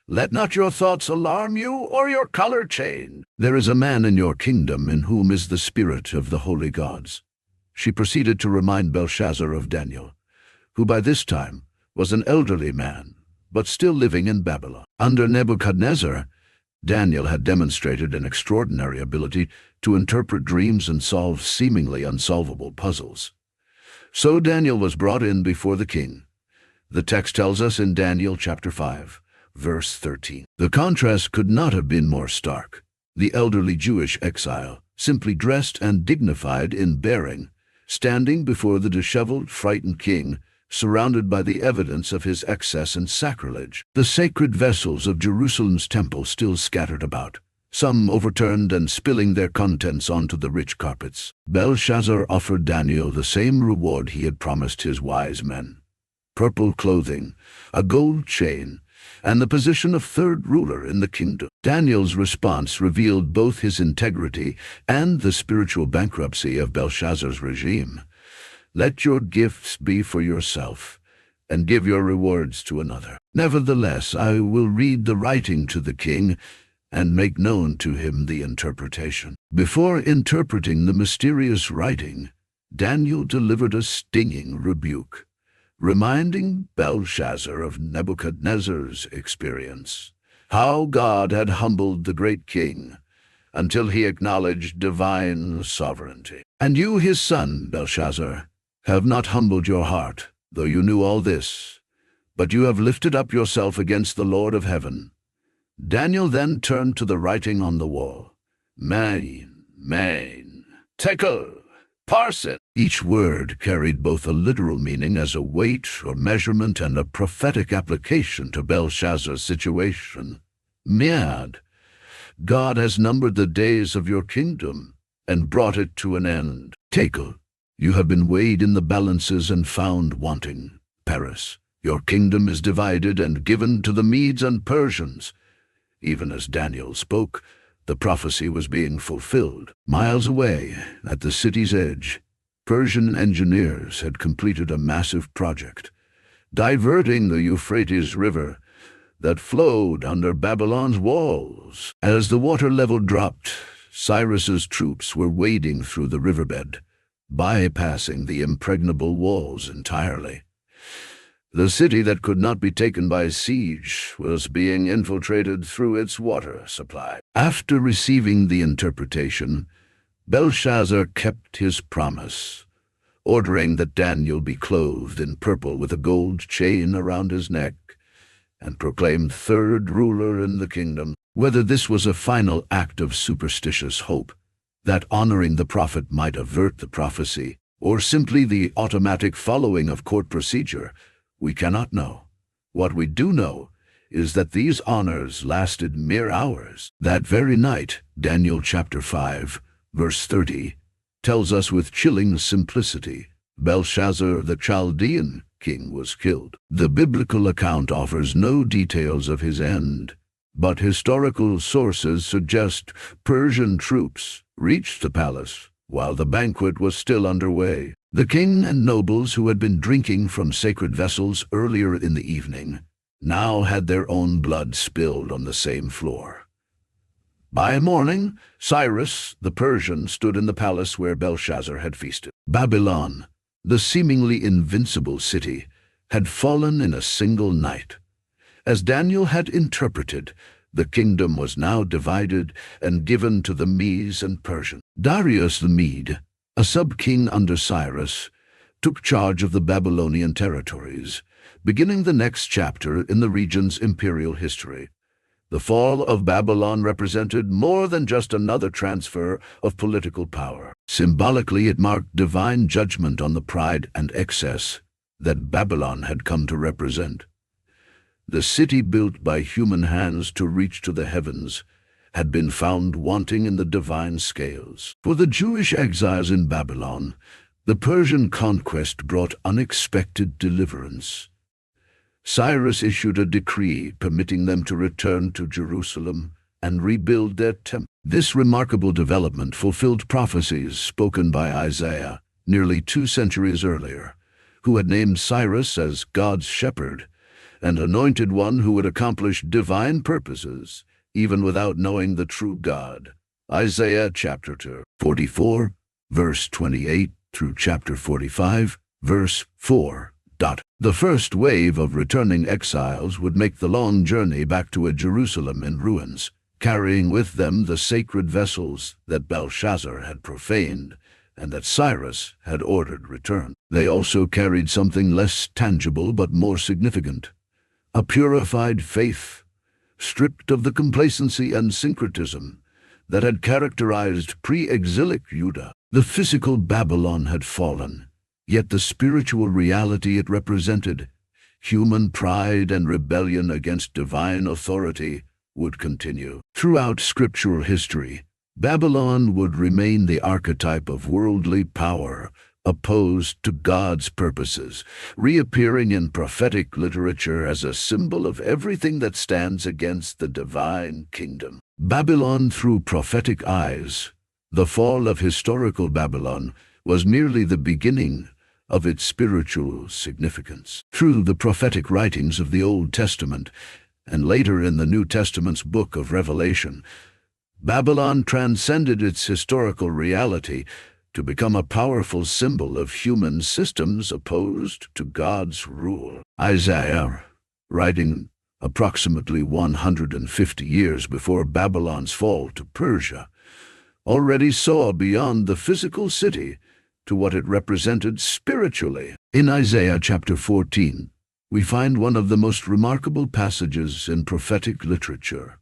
"Let not your thoughts alarm you or your color change. There is a man in your kingdom in whom is the spirit of the holy gods." She proceeded to remind Belshazzar of Daniel, who by this time was an elderly man, but still living in Babylon. Under Nebuchadnezzar, Daniel had demonstrated an extraordinary ability to interpret dreams and solve seemingly unsolvable puzzles. So Daniel was brought in before the king. The text tells us in Daniel chapter 5, verse 13. The contrast could not have been more stark. The elderly Jewish exile, simply dressed and dignified in bearing, standing before the disheveled, frightened king, surrounded by the evidence of his excess and sacrilege. The sacred vessels of Jerusalem's temple still scattered about, some overturned and spilling their contents onto the rich carpets. Belshazzar offered Daniel the same reward he had promised his wise men: purple clothing, a gold chain, and the position of third ruler in the kingdom. Daniel's response revealed both his integrity and the spiritual bankruptcy of Belshazzar's regime. "Let your gifts be for yourself, and give your rewards to another. Nevertheless, I will read the writing to the king, and make known to him the interpretation." Before interpreting the mysterious writing, Daniel delivered a stinging rebuke, reminding Belshazzar of Nebuchadnezzar's experience, how God had humbled the great king until he acknowledged divine sovereignty. "And you, his son, Belshazzar, have not humbled your heart, though you knew all this, but you have lifted up yourself against the Lord of heaven." Daniel then turned to the writing on the wall. Main, tekel, parsin. Each word carried both a literal meaning as a weight or measurement and a prophetic application to Belshazzar's situation. Mead, God has numbered the days of your kingdom and brought it to an end. Tekel, you have been weighed in the balances and found wanting. Paris, your kingdom is divided and given to the Medes and Persians. Even as Daniel spoke, the prophecy was being fulfilled. Miles away, at the city's edge, Persian engineers had completed a massive project, diverting the Euphrates River that flowed under Babylon's walls. As the water level dropped, Cyrus's troops were wading through the riverbed, bypassing the impregnable walls entirely. The city that could not be taken by siege was being infiltrated through its water supply. After receiving the interpretation, Belshazzar kept his promise, ordering that Daniel be clothed in purple with a gold chain around his neck, and proclaimed third ruler in the kingdom. Whether this was a final act of superstitious hope, that honoring the prophet might avert the prophecy, or simply the automatic following of court procedure, we cannot know. What we do know is that these honors lasted mere hours. That very night, Daniel chapter 5, verse 30, tells us with chilling simplicity, Belshazzar the Chaldean king was killed. The biblical account offers no details of his end, but historical sources suggest Persian troops reached the palace while the banquet was still underway. The king and nobles who had been drinking from sacred vessels earlier in the evening now had their own blood spilled on the same floor. By morning, Cyrus the Persian stood in the palace where Belshazzar had feasted. Babylon, the seemingly invincible city, had fallen in a single night. As Daniel had interpreted, the kingdom was now divided and given to the Medes and Persians. Darius the Mede, a sub-king under Cyrus, took charge of the Babylonian territories, beginning the next chapter in the region's imperial history. The fall of Babylon represented more than just another transfer of political power. Symbolically, it marked divine judgment on the pride and excess that Babylon had come to represent. The city built by human hands to reach to the heavens had been found wanting in the divine scales. For the Jewish exiles in Babylon, the Persian conquest brought unexpected deliverance. Cyrus issued a decree permitting them to return to Jerusalem and rebuild their temple. This remarkable development fulfilled prophecies spoken by Isaiah nearly 2 centuries earlier, who had named Cyrus as God's shepherd and anointed one who would accomplish divine purposes, even without knowing the true God. Isaiah chapter 44, verse 28 through chapter 45, verse 4. The first wave of returning exiles would make the long journey back to a Jerusalem in ruins, carrying with them the sacred vessels that Belshazzar had profaned and that Cyrus had ordered returned. They also carried something less tangible but more significant: a purified faith, stripped of the complacency and syncretism that had characterized pre-exilic Judah. The physical Babylon had fallen, yet the spiritual reality it represented, human pride and rebellion against divine authority, would continue. Throughout scriptural history, Babylon would remain the archetype of worldly power, opposed to God's purposes, reappearing in prophetic literature as a symbol of everything that stands against the divine kingdom. Babylon through prophetic eyes. The fall of historical Babylon was merely the beginning of its spiritual significance. Through the prophetic writings of the Old Testament, and later in the New Testament's book of Revelation, Babylon transcended its historical reality to become a powerful symbol of human systems opposed to God's rule. Isaiah, writing approximately 150 years before Babylon's fall to Persia, already saw beyond the physical city to what it represented spiritually. In Isaiah chapter 14, we find one of the most remarkable passages in prophetic literature,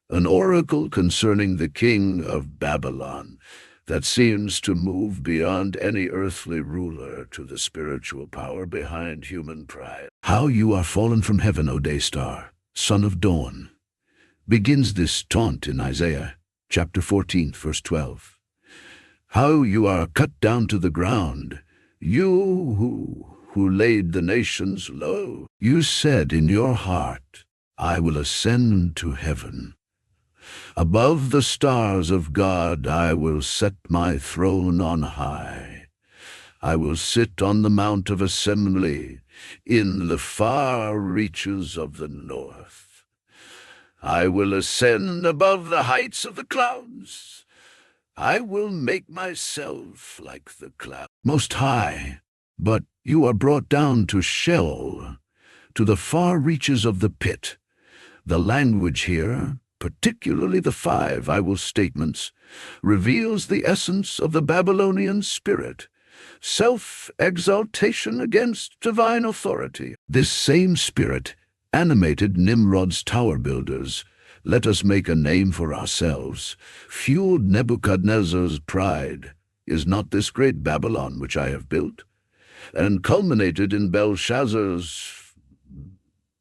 an oracle concerning the king of Babylon that seems to move beyond any earthly ruler to the spiritual power behind human pride. "How you are fallen from heaven, O day star, son of dawn," begins this taunt in Isaiah chapter 14, verse 12. how you are cut down to the ground, you who laid the nations low. You said in your heart, I will ascend to heaven. Above the stars of God I will set my throne on high. I will sit on the mount of assembly in the far reaches of the north. I will ascend above the heights of the clouds. I will make myself like the cloud. Most high, but you are brought down to Sheol, to the far reaches of the pit. The language here, particularly the 5 I will statements, reveals the essence of the Babylonian spirit, self-exaltation against divine authority. This same spirit animated Nimrod's tower builders. Let us make a name for ourselves, fueled Nebuchadnezzar's pride. Is not this great Babylon which I have built? And culminated in Belshazzar's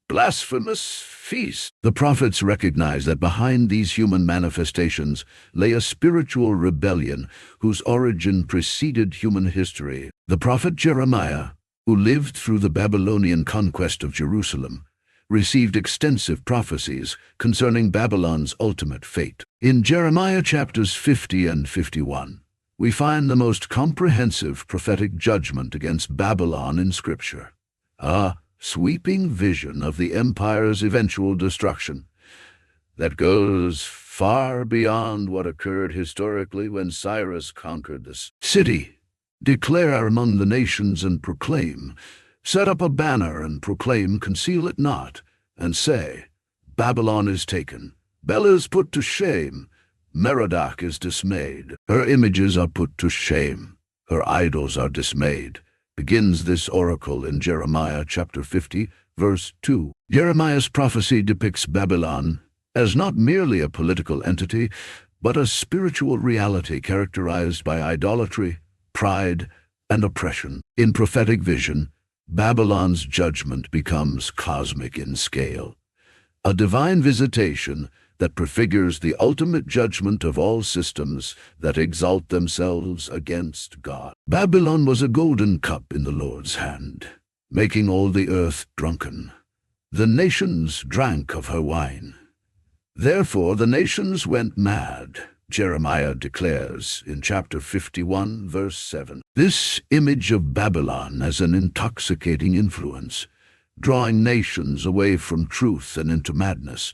blasphemous feast. The prophets recognized that behind these human manifestations lay a spiritual rebellion whose origin preceded human history. The prophet Jeremiah, who lived through the Babylonian conquest of Jerusalem, received extensive prophecies concerning Babylon's ultimate fate. In Jeremiah chapters 50 and 51, we find the most comprehensive prophetic judgment against Babylon in Scripture. A sweeping vision of the empire's eventual destruction that goes far beyond what occurred historically when Cyrus conquered this city. Declare among the nations and proclaim, set up a banner and proclaim, conceal it not, and say, Babylon is taken, Bel is put to shame, Merodach is dismayed. Her images are put to shame, her idols are dismayed. Begins this oracle in Jeremiah chapter 50, verse 2. Jeremiah's prophecy depicts Babylon as not merely a political entity, but a spiritual reality characterized by idolatry, pride, and oppression. In prophetic vision, Babylon's judgment becomes cosmic in scale, a divine visitation that prefigures the ultimate judgment of all systems that exalt themselves against God. Babylon was a golden cup in the Lord's hand, making all the earth drunken. The nations drank of her wine. Therefore the nations went mad, Jeremiah declares in chapter 51, verse 7. This image of Babylon as an intoxicating influence, drawing nations away from truth and into madness,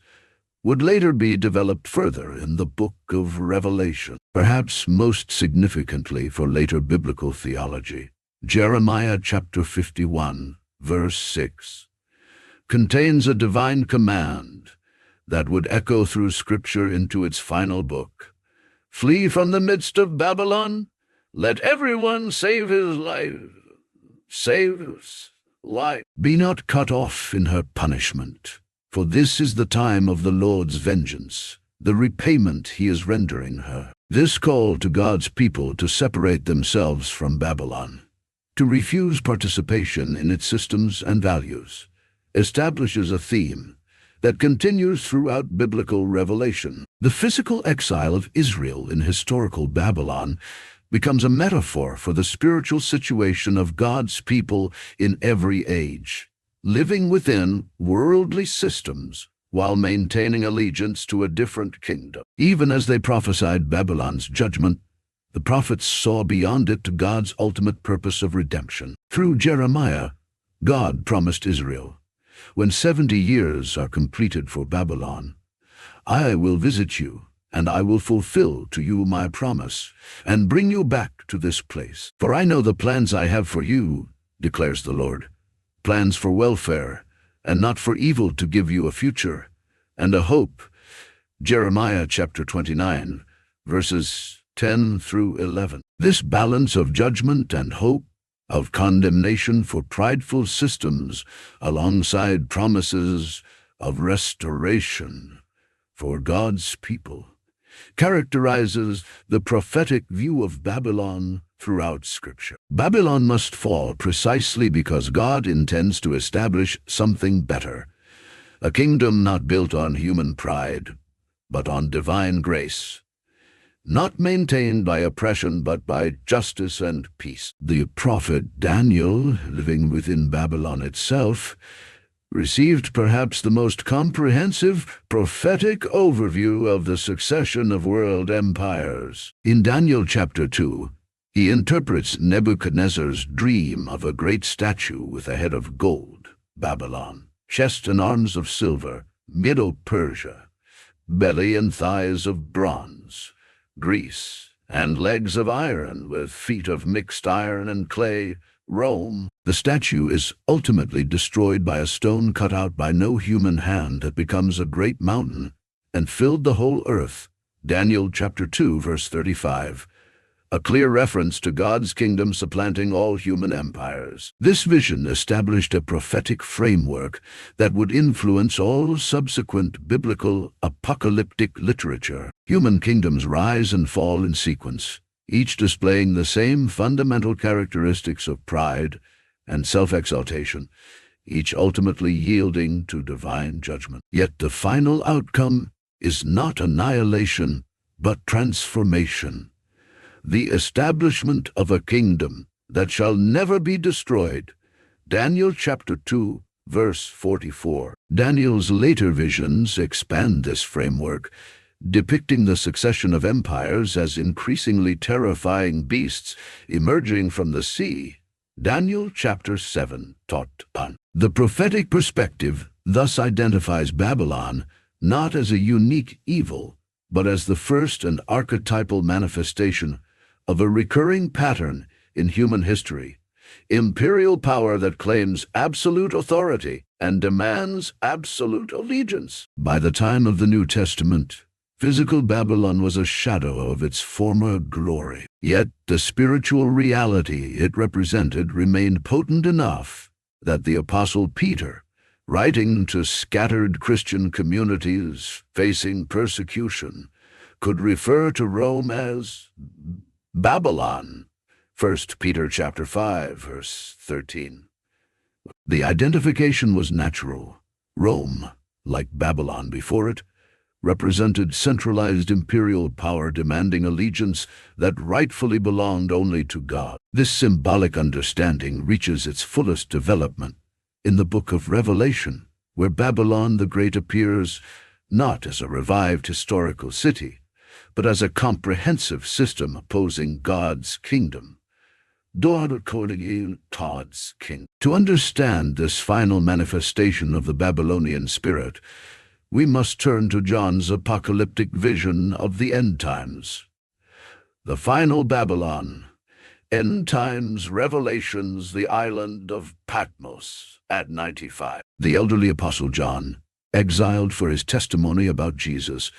would later be developed further in the book of Revelation. Perhaps most significantly for later biblical theology, Jeremiah chapter 51, verse 6, contains a divine command that would echo through Scripture into its final book. Flee from the midst of Babylon. Let everyone save his life. Save his life. Be not cut off in her punishment. For this is the time of the Lord's vengeance, the repayment he is rendering her. This call to God's people to separate themselves from Babylon, to refuse participation in its systems and values, establishes a theme that continues throughout biblical revelation. The physical exile of Israel in historical Babylon becomes a metaphor for the spiritual situation of God's people in every age, living within worldly systems while maintaining allegiance to a different kingdom. Even as they prophesied Babylon's judgment, the prophets saw beyond it to God's ultimate purpose of redemption. Through Jeremiah, God promised Israel, when 70 years are completed for Babylon, I will visit you, and I will fulfill to you my promise, and bring you back to this place. For I know the plans I have for you, declares the Lord, plans for welfare, and not for evil, to give you a future and a hope. Jeremiah chapter 29, verses 10 through 11. This balance of judgment and hope, of condemnation for prideful systems, alongside promises of restoration for God's people, characterizes the prophetic view of Babylon throughout Scripture. Babylon must fall precisely because God intends to establish something better, a kingdom not built on human pride, but on divine grace. not maintained by oppression but by justice and peace. The prophet Daniel, living within Babylon itself, received perhaps the most comprehensive prophetic overview of the succession of world empires. In Daniel chapter 2, he interprets Nebuchadnezzar's dream of a great statue with a head of gold, Babylon, chest and arms of silver, Medo-Persia, belly and thighs of bronze, Greece, and legs of iron with feet of mixed iron and clay, Rome. The statue is ultimately destroyed by a stone cut out by no human hand that becomes a great mountain and filled the whole earth. Daniel chapter 2, verse 35. A clear reference to God's kingdom supplanting all human empires. This vision established a prophetic framework that would influence all subsequent biblical apocalyptic literature. Human kingdoms rise and fall in sequence, each displaying the same fundamental characteristics of pride and self-exaltation, each ultimately yielding to divine judgment. Yet the final outcome is not annihilation, but transformation. The establishment of a kingdom that shall never be destroyed. Daniel chapter 2, verse 44. Daniel's later visions expand this framework, depicting the succession of empires as increasingly terrifying beasts emerging from the sea. Daniel chapter 7 taught on. The prophetic perspective thus identifies Babylon not as a unique evil, but as the first and archetypal manifestation of a recurring pattern in human history. Imperial power that claims absolute authority and demands absolute allegiance. By the time of the New Testament, physical Babylon was a shadow of its former glory. Yet the spiritual reality it represented remained potent enough that the Apostle Peter, writing to scattered Christian communities facing persecution, could refer to Rome as Babylon. 1 Peter chapter 5, verse 13. The identification was natural. Rome, like Babylon before it, represented centralized imperial power demanding allegiance that rightfully belonged only to God. This symbolic understanding reaches its fullest development in the book of Revelation, where Babylon the Great appears not as a revived historical city, but as a comprehensive system opposing God's kingdom. God's king. To understand this final manifestation of the Babylonian spirit, we must turn to John's apocalyptic vision of the end times. The final Babylon. End times revelations, the island of Patmos at 95. The elderly apostle John, exiled for his testimony about Jesus,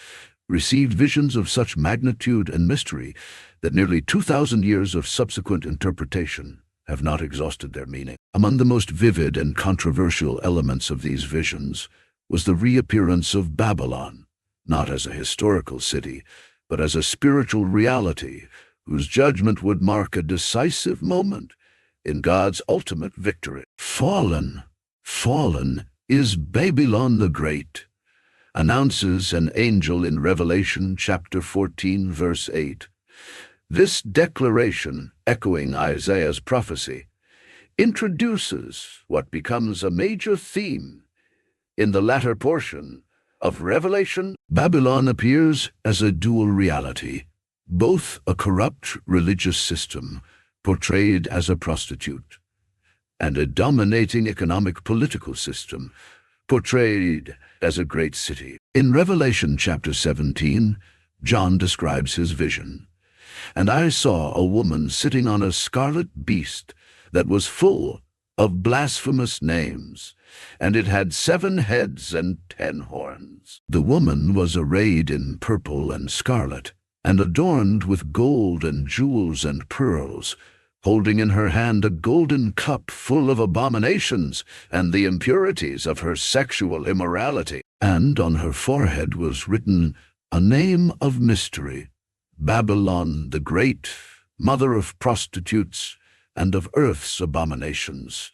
received visions of such magnitude and mystery that nearly 2,000 years of subsequent interpretation have not exhausted their meaning. Among the most vivid and controversial elements of these visions was the reappearance of Babylon, not as a historical city, but as a spiritual reality whose judgment would mark a decisive moment in God's ultimate victory. Fallen is Babylon the Great, announces an angel in Revelation chapter 14, verse 8. This declaration, echoing Isaiah's prophecy, introduces what becomes a major theme in the latter portion of Revelation. Babylon appears as a dual reality, both a corrupt religious system portrayed as a prostitute, and a dominating economic political system portrayed as a great city. In Revelation chapter 17, John describes his vision. And I saw a woman sitting on a scarlet beast that was full of blasphemous names, and it had 7 heads and 10 horns. The woman was arrayed in purple and scarlet, and adorned with gold and jewels and pearls, holding in her hand a golden cup full of abominations and the impurities of her sexual immorality. And on her forehead was written a name of mystery, Babylon the Great, mother of prostitutes and of earth's abominations.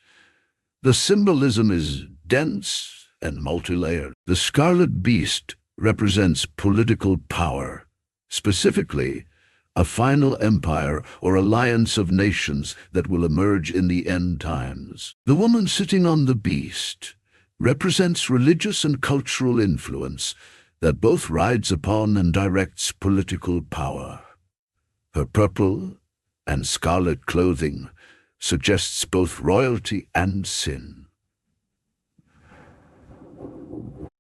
The symbolism is dense and multi-layered. The scarlet beast represents political power, specifically, a final empire or alliance of nations that will emerge in the end times. The woman sitting on the beast represents religious and cultural influence that both rides upon and directs political power. Her purple and scarlet clothing suggests both royalty and sin.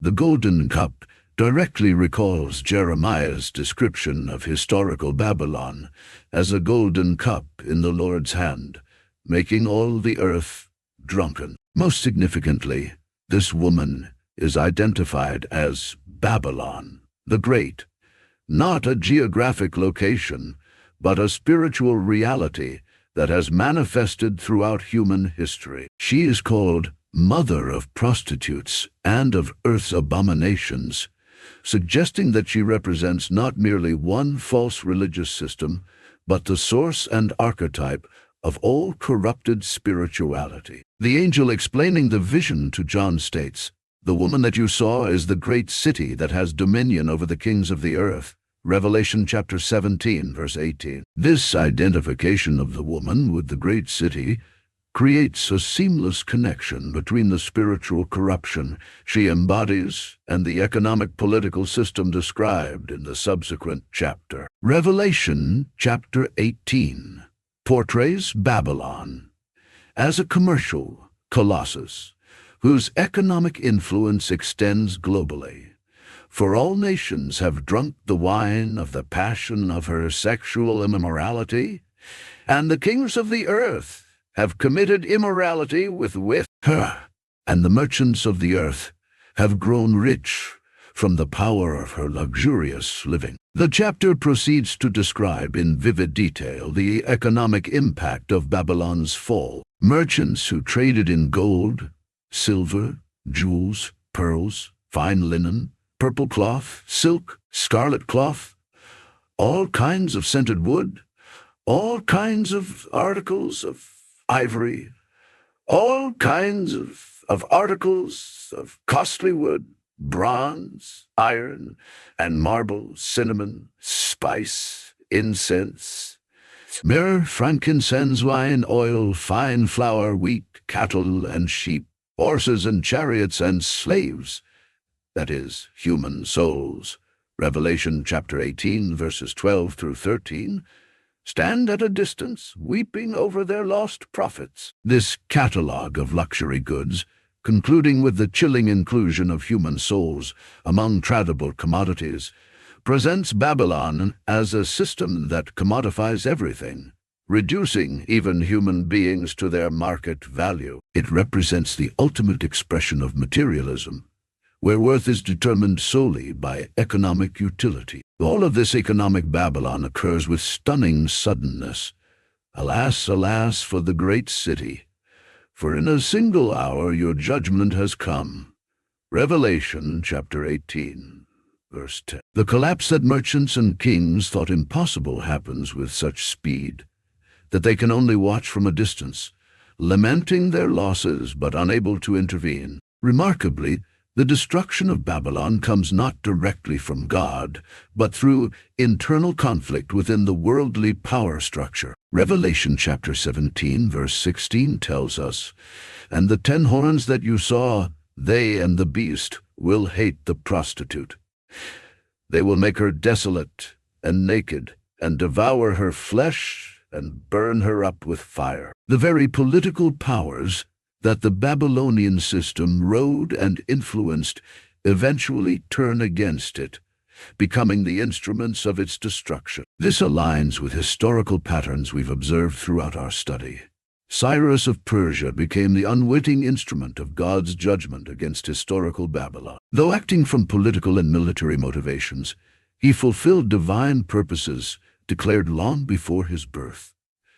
The golden cup directly recalls Jeremiah's description of historical Babylon as a golden cup in the Lord's hand, making all the earth drunken. Most significantly, this woman is identified as Babylon the Great, not a geographic location, but a spiritual reality that has manifested throughout human history. She is called Mother of Prostitutes and of Earth's Abominations, suggesting that she represents not merely one false religious system, but the source and archetype of all corrupted spirituality. The angel explaining the vision to John states, "The woman that you saw is the great city that has dominion over the kings of the earth." Revelation chapter 17, verse 18. This identification of the woman with the great city creates a seamless connection between the spiritual corruption she embodies and the economic political system described in the subsequent chapter. Revelation chapter 18 portrays Babylon as a commercial colossus whose economic influence extends globally. For all nations have drunk the wine of the passion of her sexual immorality, and the kings of the earth have committed immorality with her, and the merchants of the earth have grown rich from the power of her luxurious living. The chapter proceeds to describe in vivid detail the economic impact of Babylon's fall. Merchants who traded in gold, silver, jewels, pearls, fine linen, purple cloth, silk, scarlet cloth, all kinds of scented wood, all kinds of articles of ivory, all kinds of articles of costly wood, bronze, iron, and marble, cinnamon, spice, incense, myrrh, frankincense, wine, oil, fine flour, wheat, cattle, and sheep, horses and chariots and slaves, that is, human souls. Revelation chapter 18, verses 12 through 13, stand at a distance, weeping over their lost prophets. This catalogue of luxury goods, concluding with the chilling inclusion of human souls among tradable commodities, presents Babylon as a system that commodifies everything, reducing even human beings to their market value. It represents the ultimate expression of materialism, where worth is determined solely by economic utility. All of this economic Babylon occurs with stunning suddenness. Alas, alas, for the great city, for in a single hour your judgment has come. Revelation chapter 18, verse 10. The collapse that merchants and kings thought impossible happens with such speed that they can only watch from a distance, lamenting their losses but unable to intervene. Remarkably, the destruction of Babylon comes not directly from God, but through internal conflict within the worldly power structure. Revelation chapter 17, verse 16 tells us, "And the 10 horns that you saw, they and the beast will hate the prostitute. They will make her desolate and naked, and devour her flesh, and burn her up with fire." The very political powers that the Babylonian system rode and influenced eventually turn against it, becoming the instruments of its destruction. This aligns with historical patterns we've observed throughout our study. Cyrus of Persia became the unwitting instrument of God's judgment against historical Babylon. Though acting from political and military motivations, he fulfilled divine purposes declared long before his birth.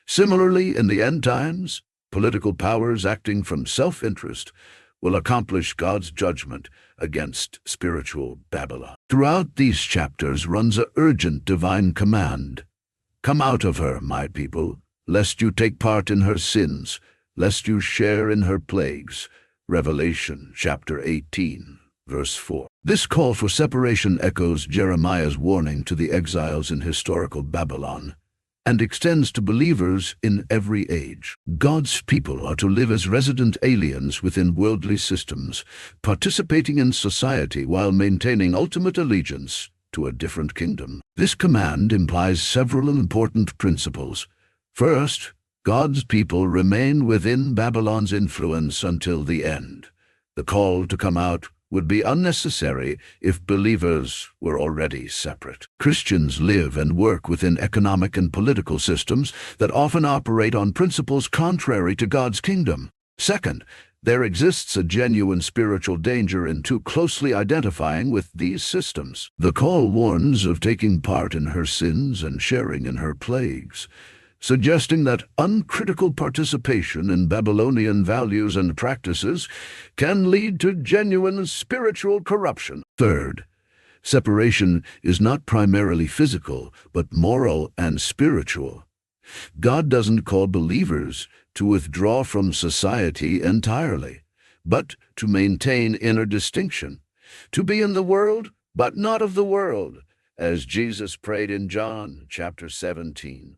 Similarly, in the end times, political powers acting from self-interest will accomplish God's judgment against spiritual Babylon. Throughout these chapters runs an urgent divine command. "Come out of her, my people, lest you take part in her sins, lest you share in her plagues." Revelation chapter 18, verse 4. This call for separation echoes Jeremiah's warning to the exiles in historical Babylon and extends to believers in every age. God's people are to live as resident aliens within worldly systems, participating in society while maintaining ultimate allegiance to a different kingdom. This command implies several important principles. First, God's people remain within Babylon's influence until the end. The call to come out would be unnecessary if believers were already separate. Christians live and work within economic and political systems that often operate on principles contrary to God's kingdom. Second, there exists a genuine spiritual danger in too closely identifying with these systems. The call warns of taking part in her sins and sharing in her plagues, suggesting that uncritical participation in Babylonian values and practices can lead to genuine spiritual corruption. Third, separation is not primarily physical, but moral and spiritual. God doesn't call believers to withdraw from society entirely, but to maintain inner distinction, to be in the world, but not of the world, as Jesus prayed in John chapter 17.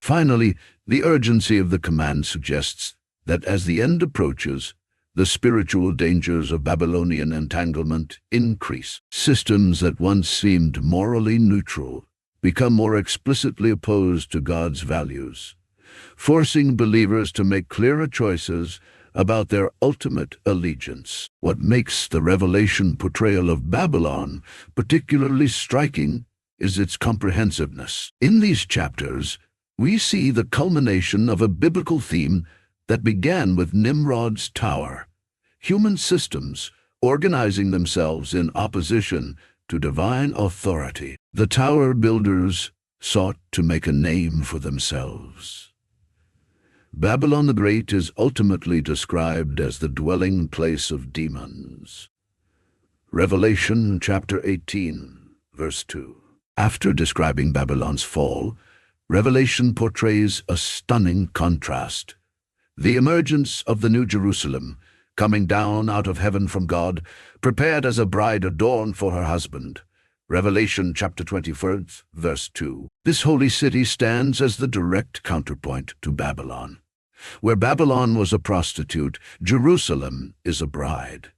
Finally, the urgency of the command suggests that as the end approaches, the spiritual dangers of Babylonian entanglement increase. Systems that once seemed morally neutral become more explicitly opposed to God's values, forcing believers to make clearer choices about their ultimate allegiance. What makes the Revelation portrayal of Babylon particularly striking is its comprehensiveness. In these chapters, we see the culmination of a biblical theme that began with Nimrod's tower, human systems organizing themselves in opposition to divine authority. The tower builders sought to make a name for themselves. Babylon the Great is ultimately described as the dwelling place of demons. Revelation chapter 18, verse 2. After describing Babylon's fall, Revelation portrays a stunning contrast. The emergence of the New Jerusalem, coming down out of heaven from God, prepared as a bride adorned for her husband. Revelation chapter 24, verse 2. This holy city stands as the direct counterpoint to Babylon. Where Babylon was a prostitute, Jerusalem is a bride.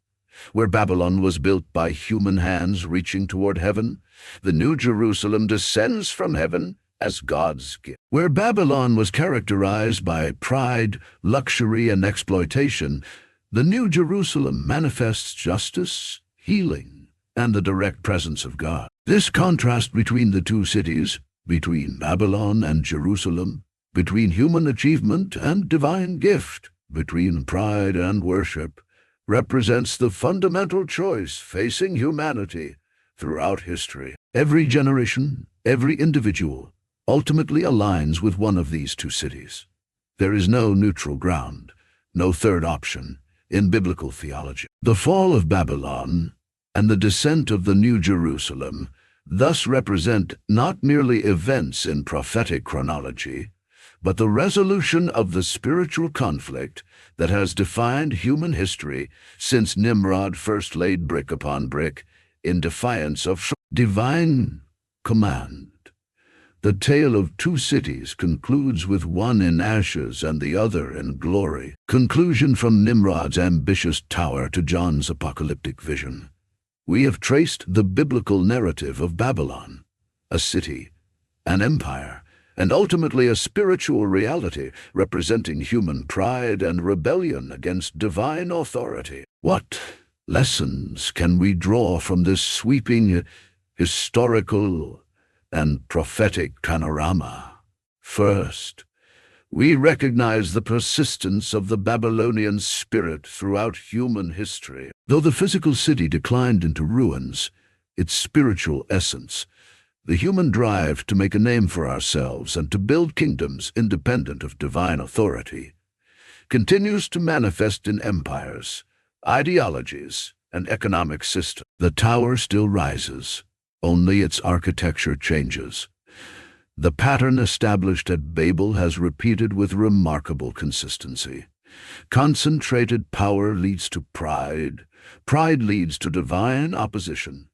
Where Babylon was built by human hands reaching toward heaven, the New Jerusalem descends from heaven as God's gift. Where Babylon was characterized by pride, luxury, and exploitation, the New Jerusalem manifests justice, healing, and the direct presence of God. This contrast between the two cities, between Babylon and Jerusalem, between human achievement and divine gift, between pride and worship, represents the fundamental choice facing humanity throughout history. Every generation, every individual, ultimately aligns with one of these two cities. There is no neutral ground, no third option in biblical theology. The fall of Babylon and the descent of the New Jerusalem thus represent not merely events in prophetic chronology, but the resolution of the spiritual conflict that has defined human history since Nimrod first laid brick upon brick in defiance of divine command. The tale of two cities concludes with one in ashes and the other in glory. Conclusion from Nimrod's ambitious tower to John's apocalyptic vision. We have traced the biblical narrative of Babylon, a city, an empire, and ultimately a spiritual reality representing human pride and rebellion against divine authority. What lessons can we draw from this sweeping historical and prophetic panorama? First, we recognize the persistence of the Babylonian spirit throughout human history. Though the physical city declined into ruins, its spiritual essence, the human drive to make a name for ourselves and to build kingdoms independent of divine authority, continues to manifest in empires, ideologies, and economic systems. The tower still rises, only its architecture changes. The pattern established at Babel has repeated with remarkable consistency. Concentrated power leads to pride. Pride leads to divine opposition.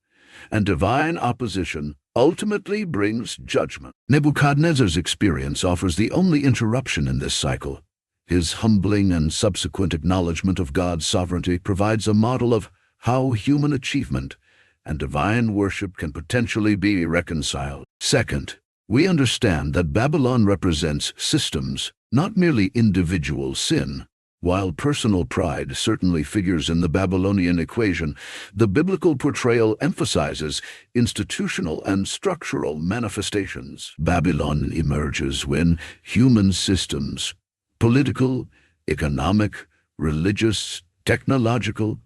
And divine opposition ultimately brings judgment. Nebuchadnezzar's experience offers the only interruption in this cycle. His humbling and subsequent acknowledgement of God's sovereignty provides a model of how human achievement and divine worship can potentially be reconciled. Second, we understand that Babylon represents systems, not merely individual sin. While personal pride certainly figures in the Babylonian equation, the biblical portrayal emphasizes institutional and structural manifestations. Babylon emerges when human systems, political, economic, religious, technological,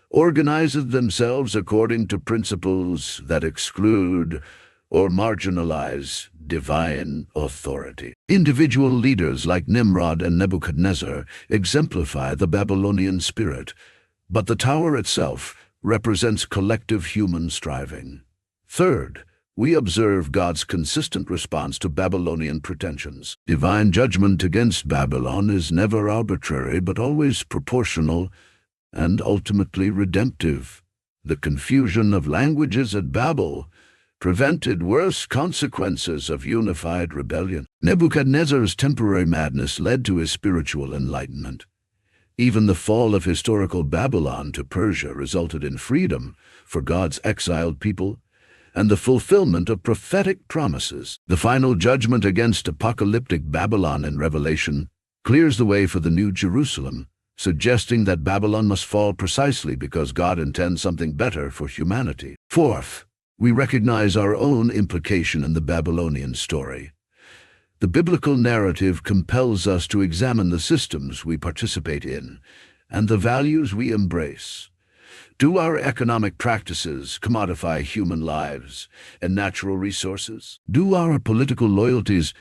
organize themselves according to principles that exclude or marginalize divine authority. Individual leaders like Nimrod and Nebuchadnezzar exemplify the Babylonian spirit, but the tower itself represents collective human striving. Third, we observe God's consistent response to Babylonian pretensions. Divine judgment against Babylon is never arbitrary, but always proportional and ultimately redemptive. The confusion of languages at Babel prevented worse consequences of unified rebellion. Nebuchadnezzar's temporary madness led to his spiritual enlightenment. Even the fall of historical Babylon to Persia resulted in freedom for God's exiled people and the fulfillment of prophetic promises. The final judgment against apocalyptic Babylon in Revelation clears the way for the New Jerusalem, suggesting that Babylon must fall precisely because God intends something better for humanity. Fourth, we recognize our own implication in the Babylonian story. The biblical narrative compels us to examine the systems we participate in and the values we embrace. Do our economic practices commodify human lives and natural resources? Do our political loyalties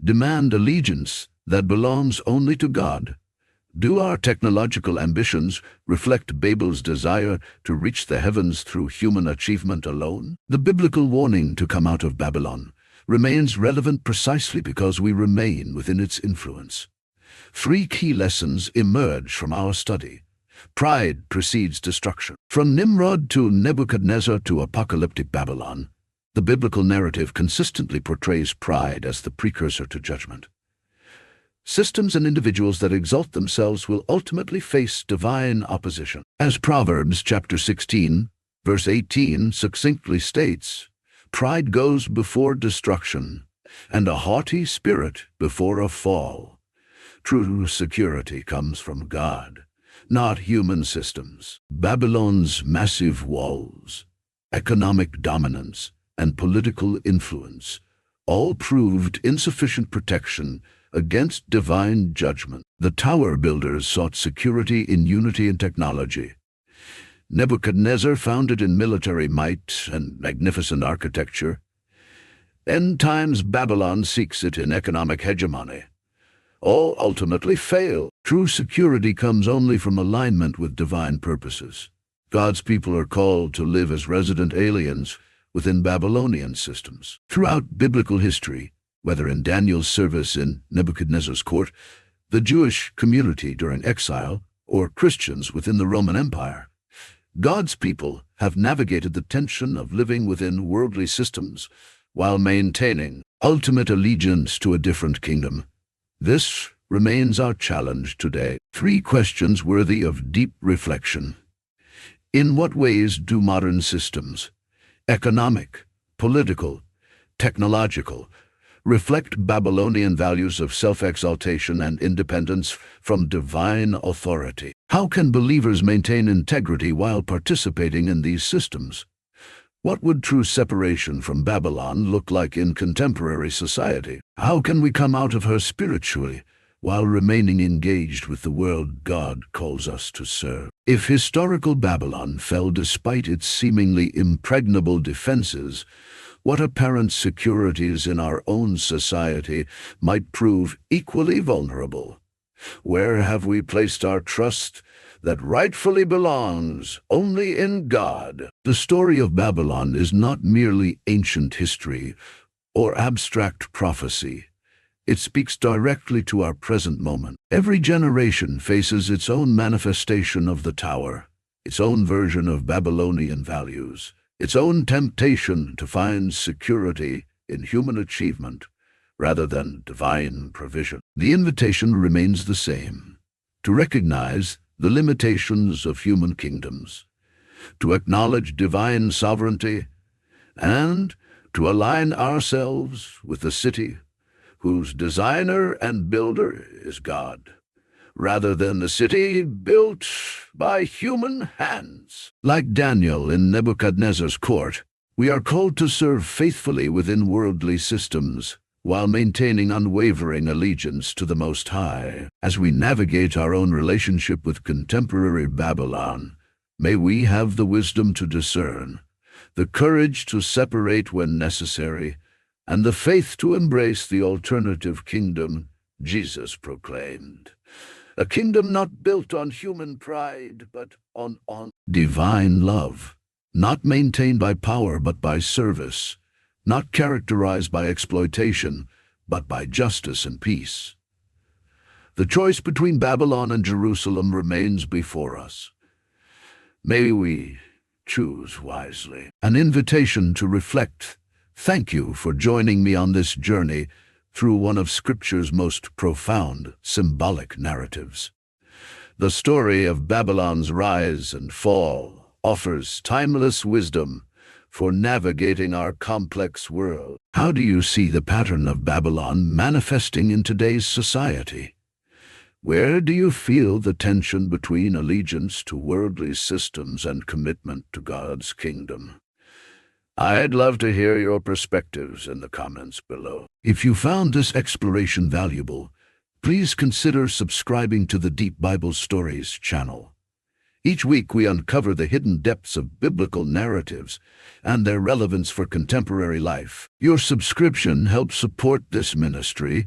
demand allegiance that belongs only to God? Do our technological ambitions reflect Babel's desire to reach the heavens through human achievement alone? The biblical warning to come out of Babylon remains relevant precisely because we remain within its influence. Three key lessons emerge from our study. Pride precedes destruction. From Nimrod to Nebuchadnezzar to apocalyptic Babylon, the biblical narrative consistently portrays pride as the precursor to judgment. Systems and individuals that exalt themselves will ultimately face divine opposition. As Proverbs chapter 16, verse 18 succinctly states, "Pride goes before destruction, and a haughty spirit before a fall." True security comes from God, not human systems. Babylon's massive walls, economic dominance, and political influence all proved insufficient protection against divine judgment. The tower builders sought security in unity and technology. Nebuchadnezzar found it in military might and magnificent architecture. End times Babylon seeks it in economic hegemony. All ultimately fail. True security comes only from alignment with divine purposes. God's people are called to live as resident aliens within Babylonian systems. Throughout biblical history, whether in Daniel's service in Nebuchadnezzar's court, the Jewish community during exile, or Christians within the Roman Empire, God's people have navigated the tension of living within worldly systems while maintaining ultimate allegiance to a different kingdom. This remains our challenge today. Three questions worthy of deep reflection. In what ways do modern systems, economic, political, technological, reflect Babylonian values of self-exaltation and independence from divine authority? How can believers maintain integrity while participating in these systems? What would true separation from Babylon look like in contemporary society? How can we come out of her spiritually while remaining engaged with the world God calls us to serve? If historical Babylon fell despite its seemingly impregnable defenses, what apparent securities in our own society might prove equally vulnerable? Where have we placed our trust that rightfully belongs only in God? The story of Babylon is not merely ancient history or abstract prophecy. It speaks directly to our present moment. Every generation faces its own manifestation of the tower, its own version of Babylonian values, its own temptation to find security in human achievement rather than divine provision. The invitation remains the same: to recognize the limitations of human kingdoms, to acknowledge divine sovereignty, and to align ourselves with the city whose designer and builder is God, rather than the city built by human hands. Like Daniel in Nebuchadnezzar's court, we are called to serve faithfully within worldly systems, while maintaining unwavering allegiance to the Most High. As we navigate our own relationship with contemporary Babylon, may we have the wisdom to discern, the courage to separate when necessary, and the faith to embrace the alternative kingdom Jesus proclaimed. A kingdom not built on human pride, but on divine love, not maintained by power but by service, not characterized by exploitation, but by justice and peace. The choice between Babylon and Jerusalem remains before us. May we choose wisely. An invitation to reflect. Thank you for joining me on this journey through one of Scripture's most profound symbolic narratives. The story of Babylon's rise and fall offers timeless wisdom for navigating our complex world. How do you see the pattern of Babylon manifesting in today's society? Where do you feel the tension between allegiance to worldly systems and commitment to God's kingdom? I'd love to hear your perspectives in the comments below. If you found this exploration valuable, please consider subscribing to the Deep Bible Stories channel. Each week we uncover the hidden depths of biblical narratives and their relevance for contemporary life. Your subscription helps support this ministry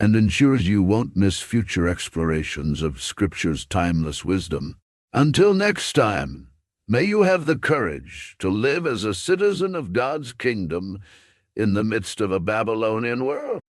and ensures you won't miss future explorations of Scripture's timeless wisdom. Until next time, may you have the courage to live as a citizen of God's kingdom in the midst of a Babylonian world.